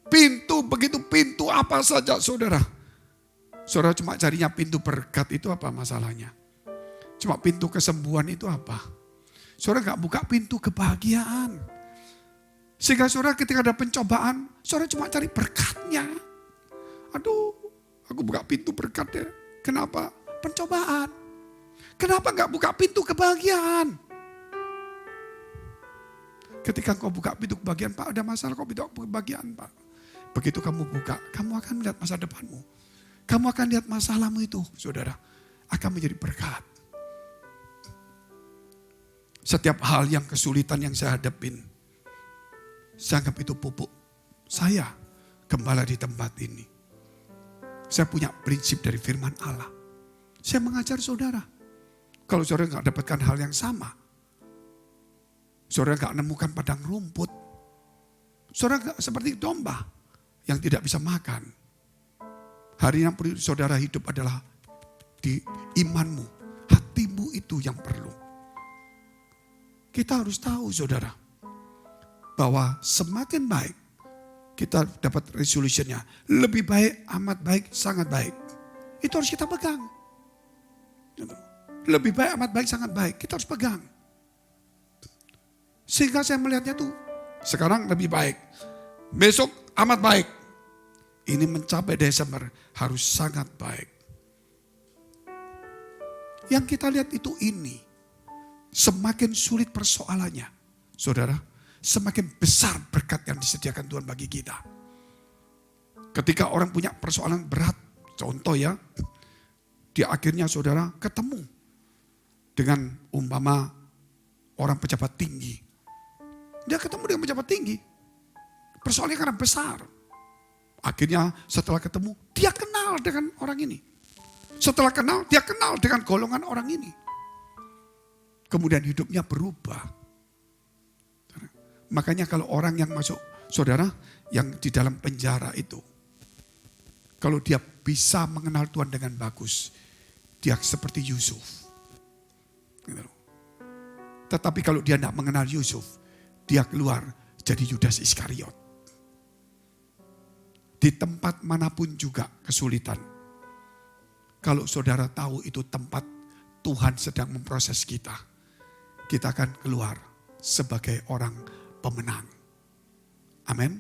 Pintu, begitu pintu apa saja saudara. Saudara cuma carinya pintu berkat itu apa masalahnya? Cuma pintu kesembuhan itu apa? Saudara gak buka pintu kebahagiaan. Sehingga saudara ketika ada pencobaan, saudara cuma cari berkatnya. Aduh, aku buka pintu berkat ya. Kenapa? Pencobaan. Kenapa gak buka pintu kebahagiaan? Ketika kau buka pintu kebahagiaan, Pak ada masalah kau pintu kebahagiaan Pak. Begitu kamu buka, kamu akan melihat masa depanmu. Kamu akan lihat masalahmu itu, saudara. Akan menjadi berkat. Setiap hal yang kesulitan yang saya hadapin, saya anggap itu pupuk. Saya, gembala di tempat ini. Saya punya prinsip dari firman Allah. Saya mengajar saudara. Kalau saudara gak dapatkan hal yang sama, saudara gak nemukan padang rumput. Saudara gak seperti domba yang tidak bisa makan. Hari yang perlu saudara hidup adalah di imanmu. Hatimu itu yang perlu. Kita harus tahu saudara. Bahwa semakin baik kita dapat resolutionnya. Lebih baik, amat baik, sangat baik. Itu harus kita pegang. Lebih baik, amat baik, sangat baik. Kita harus pegang. Sehingga saya melihatnya tuh, sekarang lebih baik. Besok amat baik. Ini mencapai Desember harus sangat baik. Yang kita lihat itu ini. Semakin sulit persoalannya. Saudara, semakin besar berkat yang disediakan Tuhan bagi kita. Ketika orang punya persoalan berat, contoh ya, dia akhirnya saudara ketemu dengan umpama orang pejabat tinggi. Dia ketemu dengan pejabat tinggi. Persoalannya karena besar. Akhirnya setelah ketemu, dia kenal dengan orang ini. Setelah kenal, dia kenal dengan golongan orang ini. Kemudian hidupnya berubah. Makanya kalau orang yang masuk, saudara, yang di dalam penjara itu. Kalau dia bisa mengenal Tuhan dengan bagus, dia seperti Yusuf. Tetapi kalau dia tidak mengenal Yusuf, dia keluar jadi Yudas Iskariot. Di tempat manapun juga kesulitan. Kalau saudara tahu itu tempat Tuhan sedang memproses kita. Kita akan keluar sebagai orang pemenang. Amin.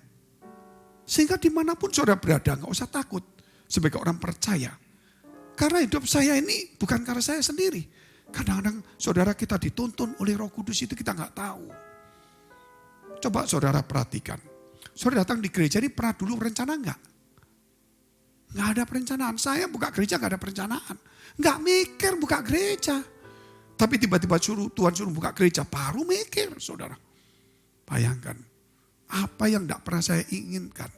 Sehingga dimanapun saudara berada, gak usah takut. Sebagai orang percaya. Karena hidup saya ini bukan karena saya sendiri. Kadang-kadang saudara kita dituntun oleh Roh Kudus itu kita gak tahu. Coba saudara perhatikan. Saudara datang di gereja ini pernah dulu rencana enggak? Enggak ada perencanaan. Saya buka gereja enggak ada perencanaan. Enggak mikir buka gereja. Tapi tiba-tiba Tuhan suruh buka gereja. Baru mikir saudara. Bayangkan. Apa yang enggak pernah saya inginkan.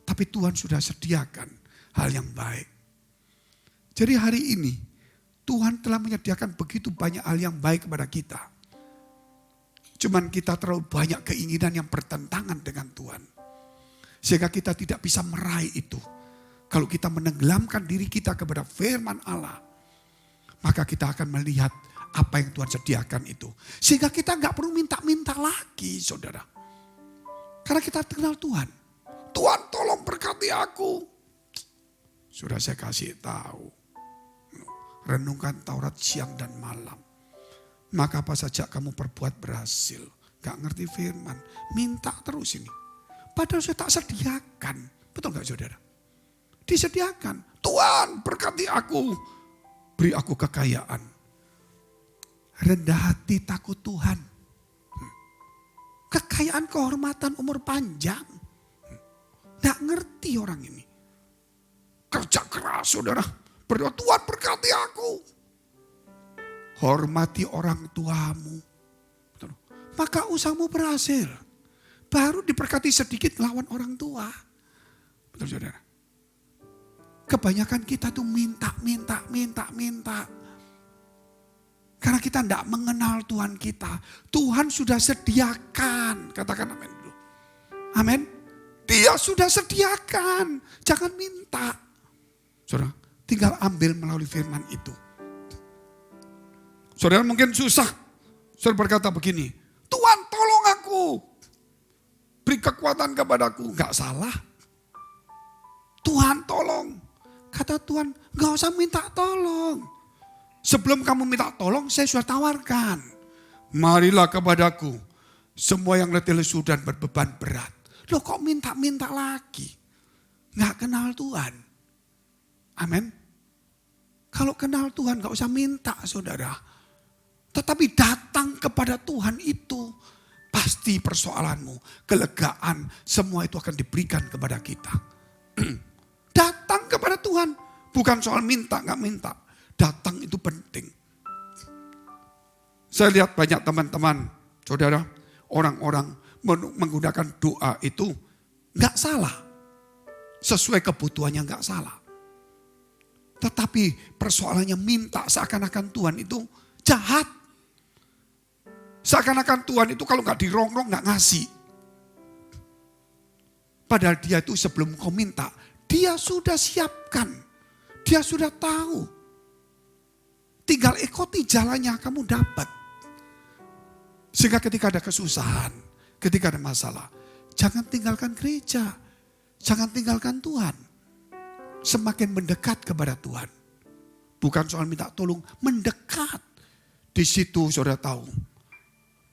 Tapi Tuhan sudah sediakan hal yang baik. Jadi hari ini Tuhan telah menyediakan begitu banyak hal yang baik kepada kita. Cuman kita terlalu banyak keinginan yang bertentangan dengan Tuhan. Sehingga kita tidak bisa meraih itu. Kalau kita menenggelamkan diri kita kepada firman Allah. Maka kita akan melihat apa yang Tuhan sediakan itu. Sehingga kita gak perlu minta-minta lagi saudara. Karena kita kenal Tuhan. Tuhan tolong berkati aku. Sudah saya kasih tahu. Renungkan Taurat siang dan malam. maka apa saja kamu perbuat berhasil. Gak ngerti firman, minta terus ini. Padahal saya tak sediakan. Betul gak saudara? Disediakan. Tuhan berkati aku, beri aku kekayaan. Rendah hati takut Tuhan. Kekayaan, kehormatan, umur panjang. Gak ngerti orang ini. Kerja keras saudara. Berdoa Tuhan berkati aku. Hormati orang tuamu. Betul. Maka usahamu berhasil. Baru diberkati sedikit lawan orang tua. Betul saudara. Kebanyakan kita tuh minta. Karena kita tidak mengenal Tuhan kita. Tuhan sudah sediakan. Katakan amin dulu. Amin. Dia sudah sediakan. Jangan minta. Saudara, tinggal ambil melalui firman itu. Saudara mungkin susah. Saudara berkata begini. Tuhan tolong aku. Beri kekuatan kepadaku. Enggak salah. Tuhan tolong. Kata Tuhan, enggak usah minta tolong. Sebelum kamu minta tolong, saya sudah tawarkan. Marilah kepadaku, semua yang letih lesu dan berbeban berat. Loh kok minta-minta lagi? Nggak kenal Tuhan. Amin. Kalau kenal Tuhan nggak usah minta saudara. Tetapi datang kepada Tuhan itu, pasti persoalanmu, kelegaan, semua itu akan diberikan kepada kita. Datang kepada Tuhan, bukan soal minta, nggak minta. Datang itu penting. Saya lihat banyak teman-teman, saudara, orang-orang menggunakan doa itu nggak salah. Sesuai kebutuhannya nggak salah. Tetapi persoalannya minta seakan-akan Tuhan itu jahat. Seakan-akan Tuhan itu kalau nggak dirongrong nggak ngasih. Padahal dia itu sebelum kau minta, dia sudah siapkan. Dia sudah tahu. Tinggal ikuti jalannya kamu dapat. Sehingga ketika ada kesusahan, ketika ada masalah, jangan tinggalkan gereja. Jangan tinggalkan Tuhan. Semakin mendekat kepada Tuhan. Bukan soal minta tolong, mendekat. Di situ saudara tahu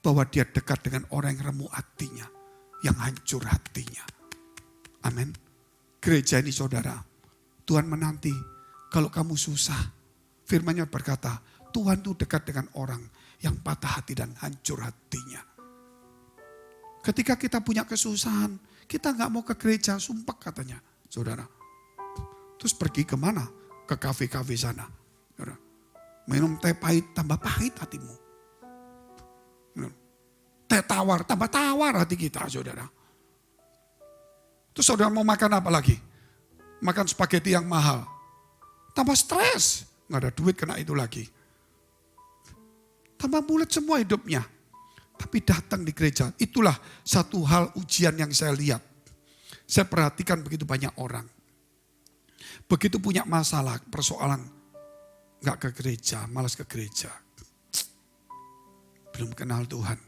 bahwa dia dekat dengan orang yang remuk hatinya, yang hancur hatinya. Amin. Gereja ini saudara, Tuhan menanti kalau kamu susah. Firman-Nya berkata, Tuhan itu dekat dengan orang yang patah hati dan hancur hatinya. Ketika kita punya kesusahan, kita nggak mau ke gereja, sumpah katanya, saudara. Terus pergi kemana? Ke kafe-kafe sana. Saudara. Minum teh pahit, tambah pahit hatimu. Minum teh tawar, tambah tawar hati kita, saudara. Terus saudara mau makan apa lagi? Makan spaghetti yang mahal. Tambah stres. Nggak ada duit kena itu lagi. Tambah bulat semua hidupnya. Tapi datang di gereja. Itulah satu hal ujian yang saya lihat. Saya perhatikan begitu banyak orang. Begitu punya masalah, persoalan. Nggak ke gereja, malas ke gereja. Belum kenal Tuhan.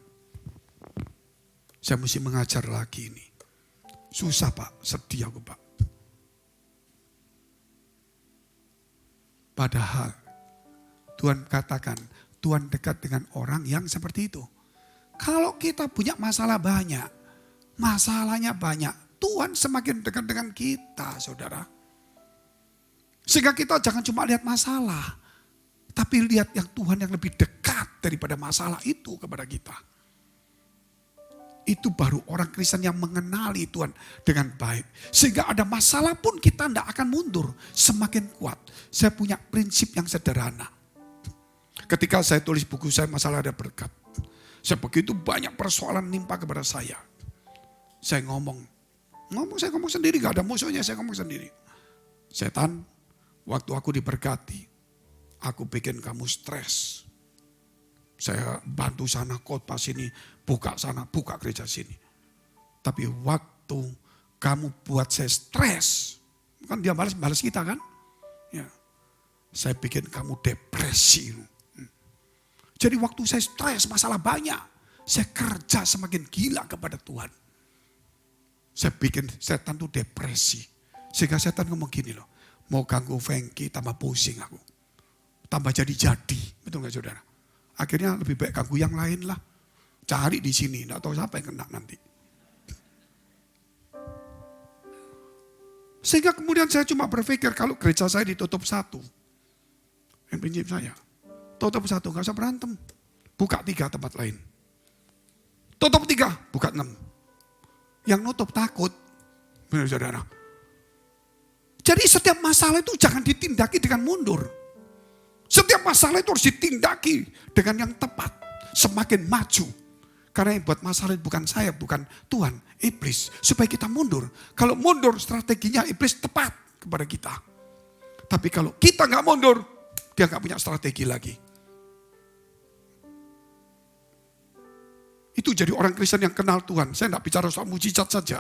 Saya mesti mengajar lagi ini. Susah Pak, sedih aku Pak. Padahal Tuhan katakan, Tuhan dekat dengan orang yang seperti itu. Kalau kita punya masalah banyak, masalahnya banyak, Tuhan semakin dekat dengan kita, saudara. Sehingga kita jangan cuma lihat masalah, tapi lihat yang Tuhan yang lebih dekat daripada masalah itu kepada kita. Itu baru orang Kristen yang mengenali Tuhan dengan baik. Sehingga ada masalah pun kita tidak akan mundur. Semakin kuat. Saya punya prinsip yang sederhana. Ketika saya tulis buku saya Masalah Ada Berkat. Saya begitu banyak persoalan nimpa kepada saya. Saya ngomong sendiri. Gak ada musuhnya, saya ngomong sendiri. Setan, waktu aku diberkati, aku bikin kamu stres. Saya bantu sana, khotbah sini, buka sana, buka gereja sini. Tapi waktu kamu buat saya stres, kan dia balas kita kan? Ya, saya bikin kamu depresi. Jadi waktu saya stres, masalah banyak, saya kerja semakin gila kepada Tuhan. Saya bikin setan tuh depresi. Sehingga setan ngomong gini loh, mau ganggu Fengki tambah pusing aku. Tambah jadi-jadi, betul gak saudara? Akhirnya lebih baik ganggu yang lain lah. Cari di sini, enggak tahu siapa yang kena nanti. Sehingga kemudian saya cuma berpikir kalau gereja saya ditutup satu. Yang prinsip saya. Tutup satu, gak usah berantem. Buka 3 tempat lain. Tutup 3, buka 6. Yang nutup takut. Benar saudara. Jadi setiap masalah itu jangan ditindaki dengan mundur. Setiap masalah itu harus ditindaki dengan yang tepat. Semakin maju. Karena yang buat masalah bukan saya, bukan Tuhan, iblis. Supaya kita mundur. Kalau mundur strateginya iblis tepat kepada kita. Tapi kalau kita gak mundur, dia gak punya strategi lagi. Itu jadi orang Kristen yang kenal Tuhan. Saya gak bicara soal mujizat saja.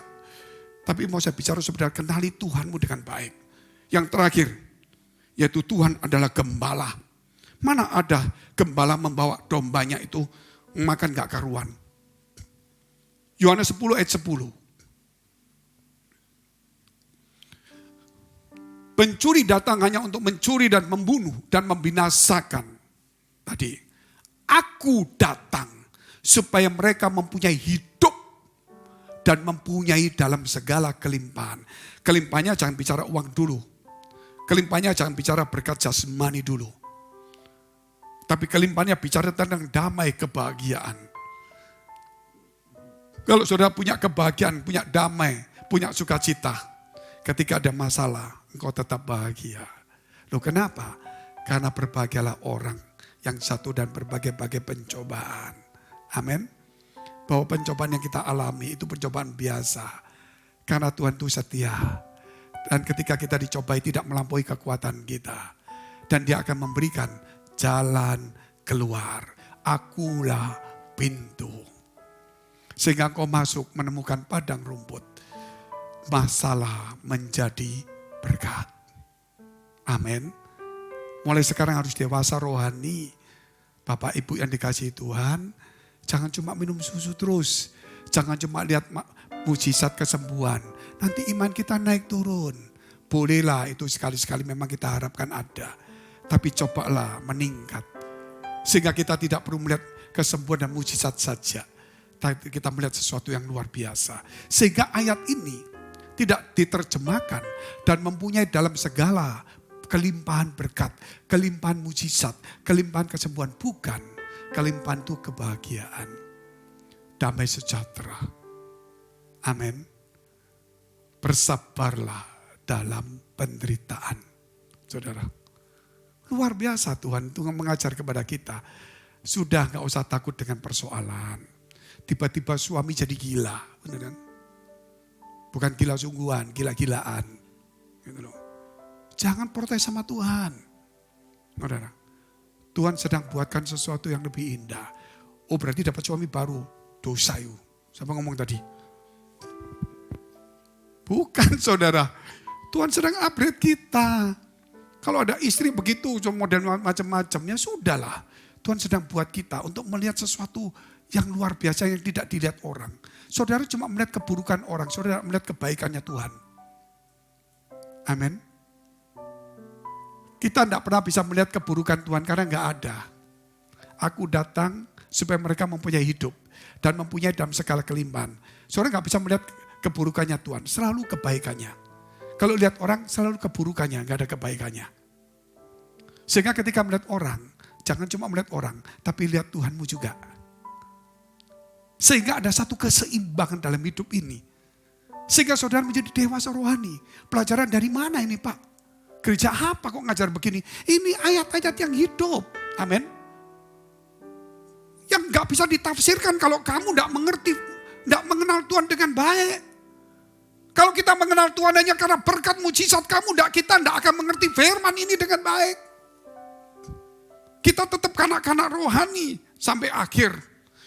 Tapi mau saya bicara sebenarnya kenali Tuhanmu dengan baik. Yang terakhir, yaitu Tuhan adalah gembala. Mana ada gembala membawa dombanya itu makan gak karuan. Yohanes 10 ayat 10. Pencuri datang hanya untuk mencuri dan membunuh dan membinasakan. Tadi, aku datang supaya mereka mempunyai hidup dan mempunyai dalam segala kelimpahan. Kelimpahannya jangan bicara uang dulu. Kelimpahannya jangan bicara berkat jasmani dulu. Tapi kelimpahannya bicara tentang damai kebahagiaan. Kalau saudara punya kebahagiaan, punya damai, punya sukacita. Ketika ada masalah, engkau tetap bahagia. Loh kenapa? Karena berbahagialah orang yang satu dan berbagai-bagai pencobaan. Amin. Bahwa pencobaan yang kita alami itu pencobaan biasa. Karena Tuhan itu setia. Dan ketika kita dicobai tidak melampaui kekuatan kita. Dan dia akan memberikan jalan keluar. Akulah pintu. Sehingga engkau masuk menemukan padang rumput. Masalah menjadi berkat. Amin. Mulai sekarang harus dewasa rohani. Bapak ibu yang dikasihi Tuhan. Jangan cuma minum susu terus. Jangan cuma lihat mujizat kesembuhan. Nanti iman kita naik turun. Bolehlah itu sekali-sekali memang kita harapkan ada. Tapi cobalah meningkat. Sehingga kita tidak perlu melihat kesembuhan dan mujizat saja. Tapi kita melihat sesuatu yang luar biasa. Sehingga ayat ini tidak diterjemahkan dan mempunyai dalam segala kelimpahan berkat, kelimpahan mujizat, kelimpahan kesembuhan. Bukan, kelimpahan itu kebahagiaan, damai sejahtera. Amin. Bersabarlah dalam penderitaan. Saudara, luar biasa Tuhan itu mengajar kepada kita. Sudah gak usah takut dengan persoalan. Tiba-tiba suami jadi gila, benar kan? Bukan gila sungguhan, gila-gilaan. Gitu loh. Jangan protes sama Tuhan. Saudara, Tuhan sedang buatkan sesuatu yang lebih indah. Oh berarti dapat suami baru, dosa yuk. Siapa ngomong tadi? Bukan saudara, Tuhan sedang upgrade kita. Kalau ada istri begitu, model macam-macam, ya sudahlah. Tuhan sedang buat kita untuk melihat sesuatu yang luar biasa yang tidak dilihat orang. Saudara cuma melihat keburukan orang, saudara melihat kebaikannya Tuhan. Amin. Kita tidak pernah bisa melihat keburukan Tuhan karena nggak ada. Aku datang supaya mereka mempunyai hidup dan mempunyai dalam segala kelimpahan. Saudara nggak bisa melihat keburukannya Tuhan, selalu kebaikannya. Kalau lihat orang selalu keburukannya, nggak ada kebaikannya. Sehingga ketika melihat orang, jangan cuma melihat orang, tapi lihat Tuhanmu juga. Sehingga ada satu keseimbangan dalam hidup ini. Sehingga saudara menjadi dewasa rohani. Pelajaran dari mana ini Pak? Gereja apa kok ngajar begini? Ini ayat-ayat yang hidup. Amin. Yang gak bisa ditafsirkan kalau kamu gak mengerti, gak mengenal Tuhan dengan baik. Kalau kita mengenal Tuhan hanya karena berkat mujizat kamu, kita gak akan mengerti firman ini dengan baik. Kita tetap kanak-kanak rohani sampai akhir.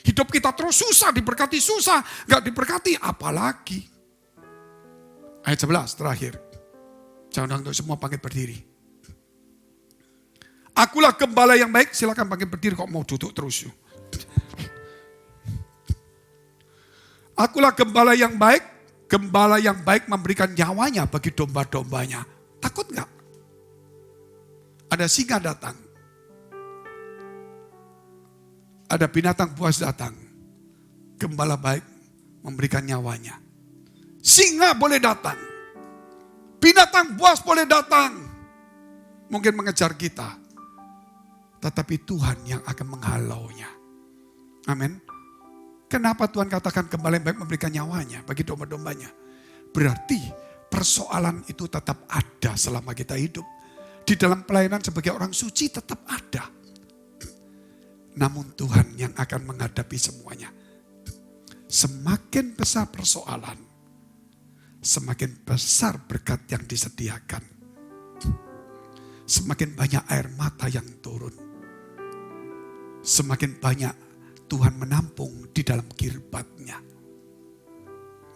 Hidup kita terus susah, diberkati susah, gak diberkati apalagi. Ayat 11 terakhir. Jangan untuk semua bangkit berdiri. Akulah gembala yang baik, silakan bangkit berdiri kok mau duduk terus. Akulah gembala yang baik memberikan nyawanya bagi domba-dombanya. Takut gak? Ada singa datang. ada binatang buas datang, gembala baik memberikan nyawanya. Singa boleh datang, binatang buas boleh datang, mungkin mengejar kita, tetapi Tuhan yang akan menghalaunya. Amin. Kenapa Tuhan katakan gembala yang baik memberikan nyawanya bagi domba-dombanya? Berarti persoalan itu tetap ada selama kita hidup. Di dalam pelayanan sebagai orang suci tetap ada. Namun Tuhan yang akan menghadapi semuanya. Semakin besar persoalan, semakin besar berkat yang disediakan. Semakin banyak air mata yang turun. Semakin banyak Tuhan menampung di dalam kirbatnya.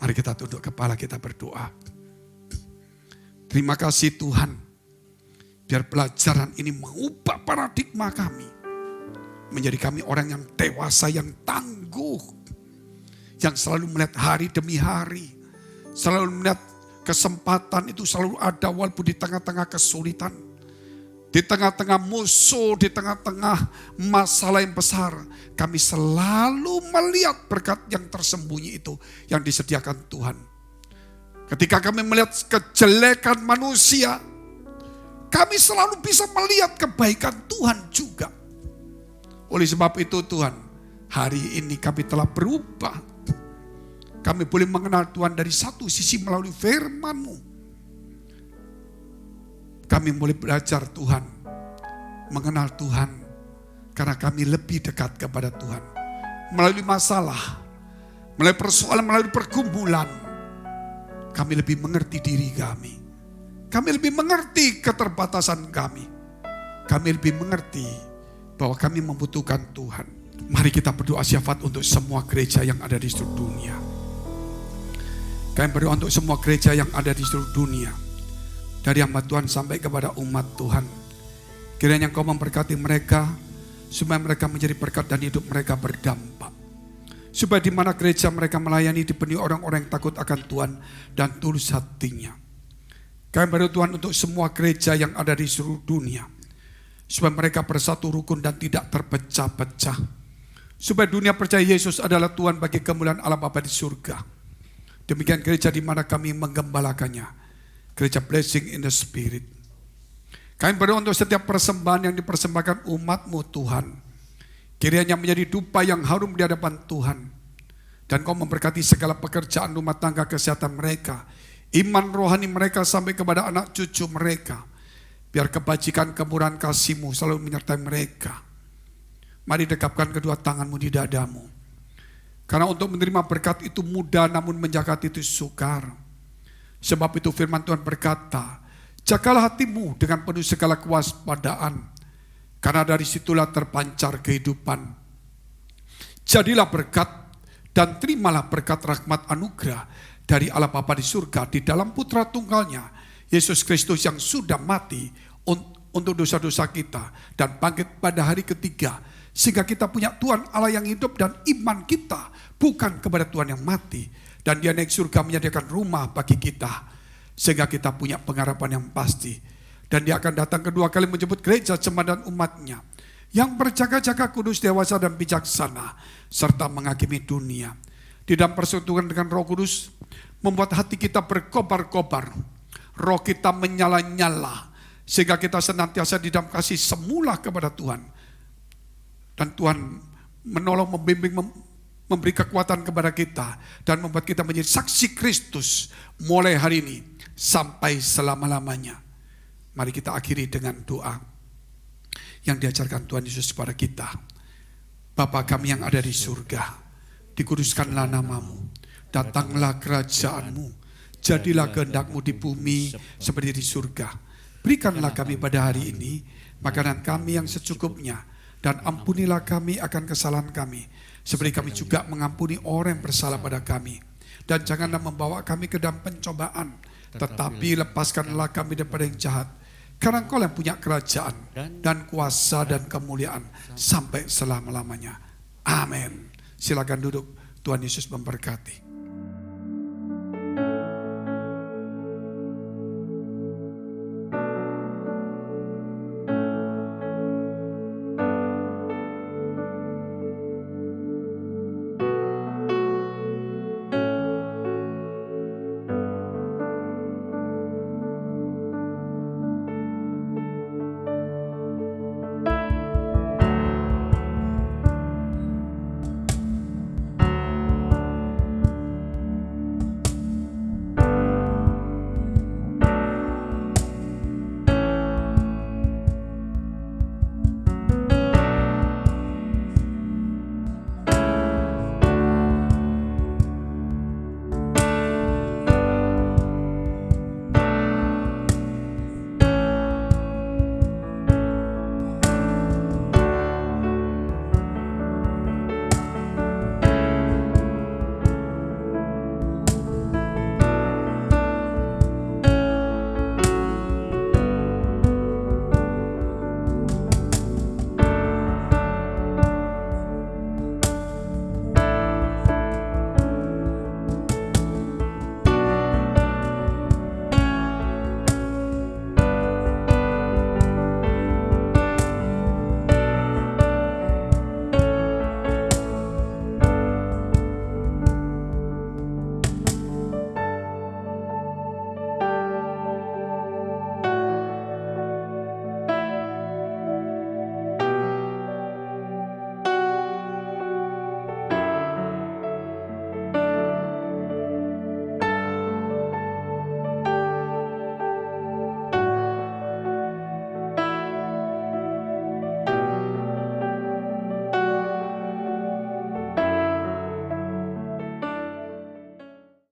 Mari kita tunduk kepala, kita berdoa. Terima kasih Tuhan. Biar pelajaran ini mengubah paradigma kami. Menjadi kami orang yang dewasa, yang tangguh. Yang selalu melihat hari demi hari. Selalu melihat kesempatan itu selalu ada walaupun di tengah-tengah kesulitan. Di tengah-tengah musuh, di tengah-tengah masalah yang besar. Kami selalu melihat berkat yang tersembunyi itu yang disediakan Tuhan. Ketika kami melihat kejelekan manusia, kami selalu bisa melihat kebaikan Tuhan juga. Oleh sebab itu Tuhan, hari ini kami telah berubah. Kami boleh mengenal Tuhan dari satu sisi melalui firman-Mu. Kami boleh belajar Tuhan, mengenal Tuhan, karena kami lebih dekat kepada Tuhan. Melalui masalah, melalui persoalan, melalui pergumulan, kami lebih mengerti diri kami. Kami lebih mengerti keterbatasan kami. Kami lebih mengerti bahwa kami membutuhkan Tuhan. Mari kita berdoa syafaat untuk semua gereja yang ada di seluruh dunia. Kami berdoa untuk semua gereja yang ada di seluruh dunia. Dari hamba Tuhan sampai kepada umat Tuhan. Kiranya Engkau memberkati mereka, supaya mereka menjadi berkat dan hidup mereka berdampak. Supaya di mana gereja mereka melayani dipenuhi orang-orang yang takut akan Tuhan dan tulus hatinya. Kami berdoa Tuhan untuk semua gereja yang ada di seluruh dunia. Supaya mereka bersatu rukun dan tidak terpecah-pecah. Supaya dunia percaya Yesus adalah Tuhan bagi kemuliaan Allah Bapa di surga. Demikian gereja di mana kami menggembalakannya. Gereja Blessing in the Spirit. Kami berdoa untuk setiap persembahan yang dipersembahkan umat-Mu Tuhan. Kiranya menjadi dupa yang harum di hadapan Tuhan. Dan Kau memberkati segala pekerjaan rumah tangga, kesehatan mereka. Iman rohani mereka sampai kepada anak cucu mereka. Biar kebajikan, kemurahan, kasih-Mu selalu menyertai mereka. Mari dekapkan kedua tangan-Mu di dadamu. Karena untuk menerima berkat itu mudah, namun menjaga itu sukar. Sebab itu firman Tuhan berkata, jagalah hatimu dengan penuh segala kewaspadaan, karena dari situlah terpancar kehidupan. Jadilah berkat dan terimalah berkat rahmat anugerah dari Allah Bapa di surga di dalam Putra Tunggalnya, Yesus Kristus yang sudah mati untuk dosa-dosa kita dan bangkit pada hari ketiga. Sehingga kita punya Tuhan Allah yang hidup dan iman kita bukan kepada Tuhan yang mati. Dan Dia naik surga menyediakan rumah bagi kita. Sehingga kita punya pengharapan yang pasti. Dan Dia akan datang kedua kali menjemput gereja jemaat dan umatnya. Yang berjaga-jaga kudus, dewasa dan bijaksana. Serta menghakimi dunia. Di dalam persekutuan dengan Roh Kudus. Membuat hati kita berkobar-kobar. Roh kita menyala-nyala. Sehingga kita senantiasa di dalam kasih semula kepada Tuhan. Dan Tuhan menolong, membimbing, memberi kekuatan kepada kita dan membuat kita menjadi saksi Kristus mulai hari ini sampai selama-lamanya. Mari kita akhiri dengan doa yang diajarkan Tuhan Yesus kepada kita. Bapa kami yang ada di surga, dikuduskanlah namamu, datanglah kerajaanmu, jadilah kehendak-Mu di bumi seperti di surga. Berikanlah kami pada hari ini makanan kami yang secukupnya, dan ampunilah kami akan kesalahan kami, seperti kami juga mengampuni orang yang bersalah pada kami. Dan janganlah membawa kami ke dalam pencobaan, tetapi lepaskanlah kami daripada yang jahat. Karena Engkau yang punya kerajaan dan kuasa dan kemuliaan sampai selama-lamanya. Amin. Silakan duduk. Tuhan Yesus memberkati.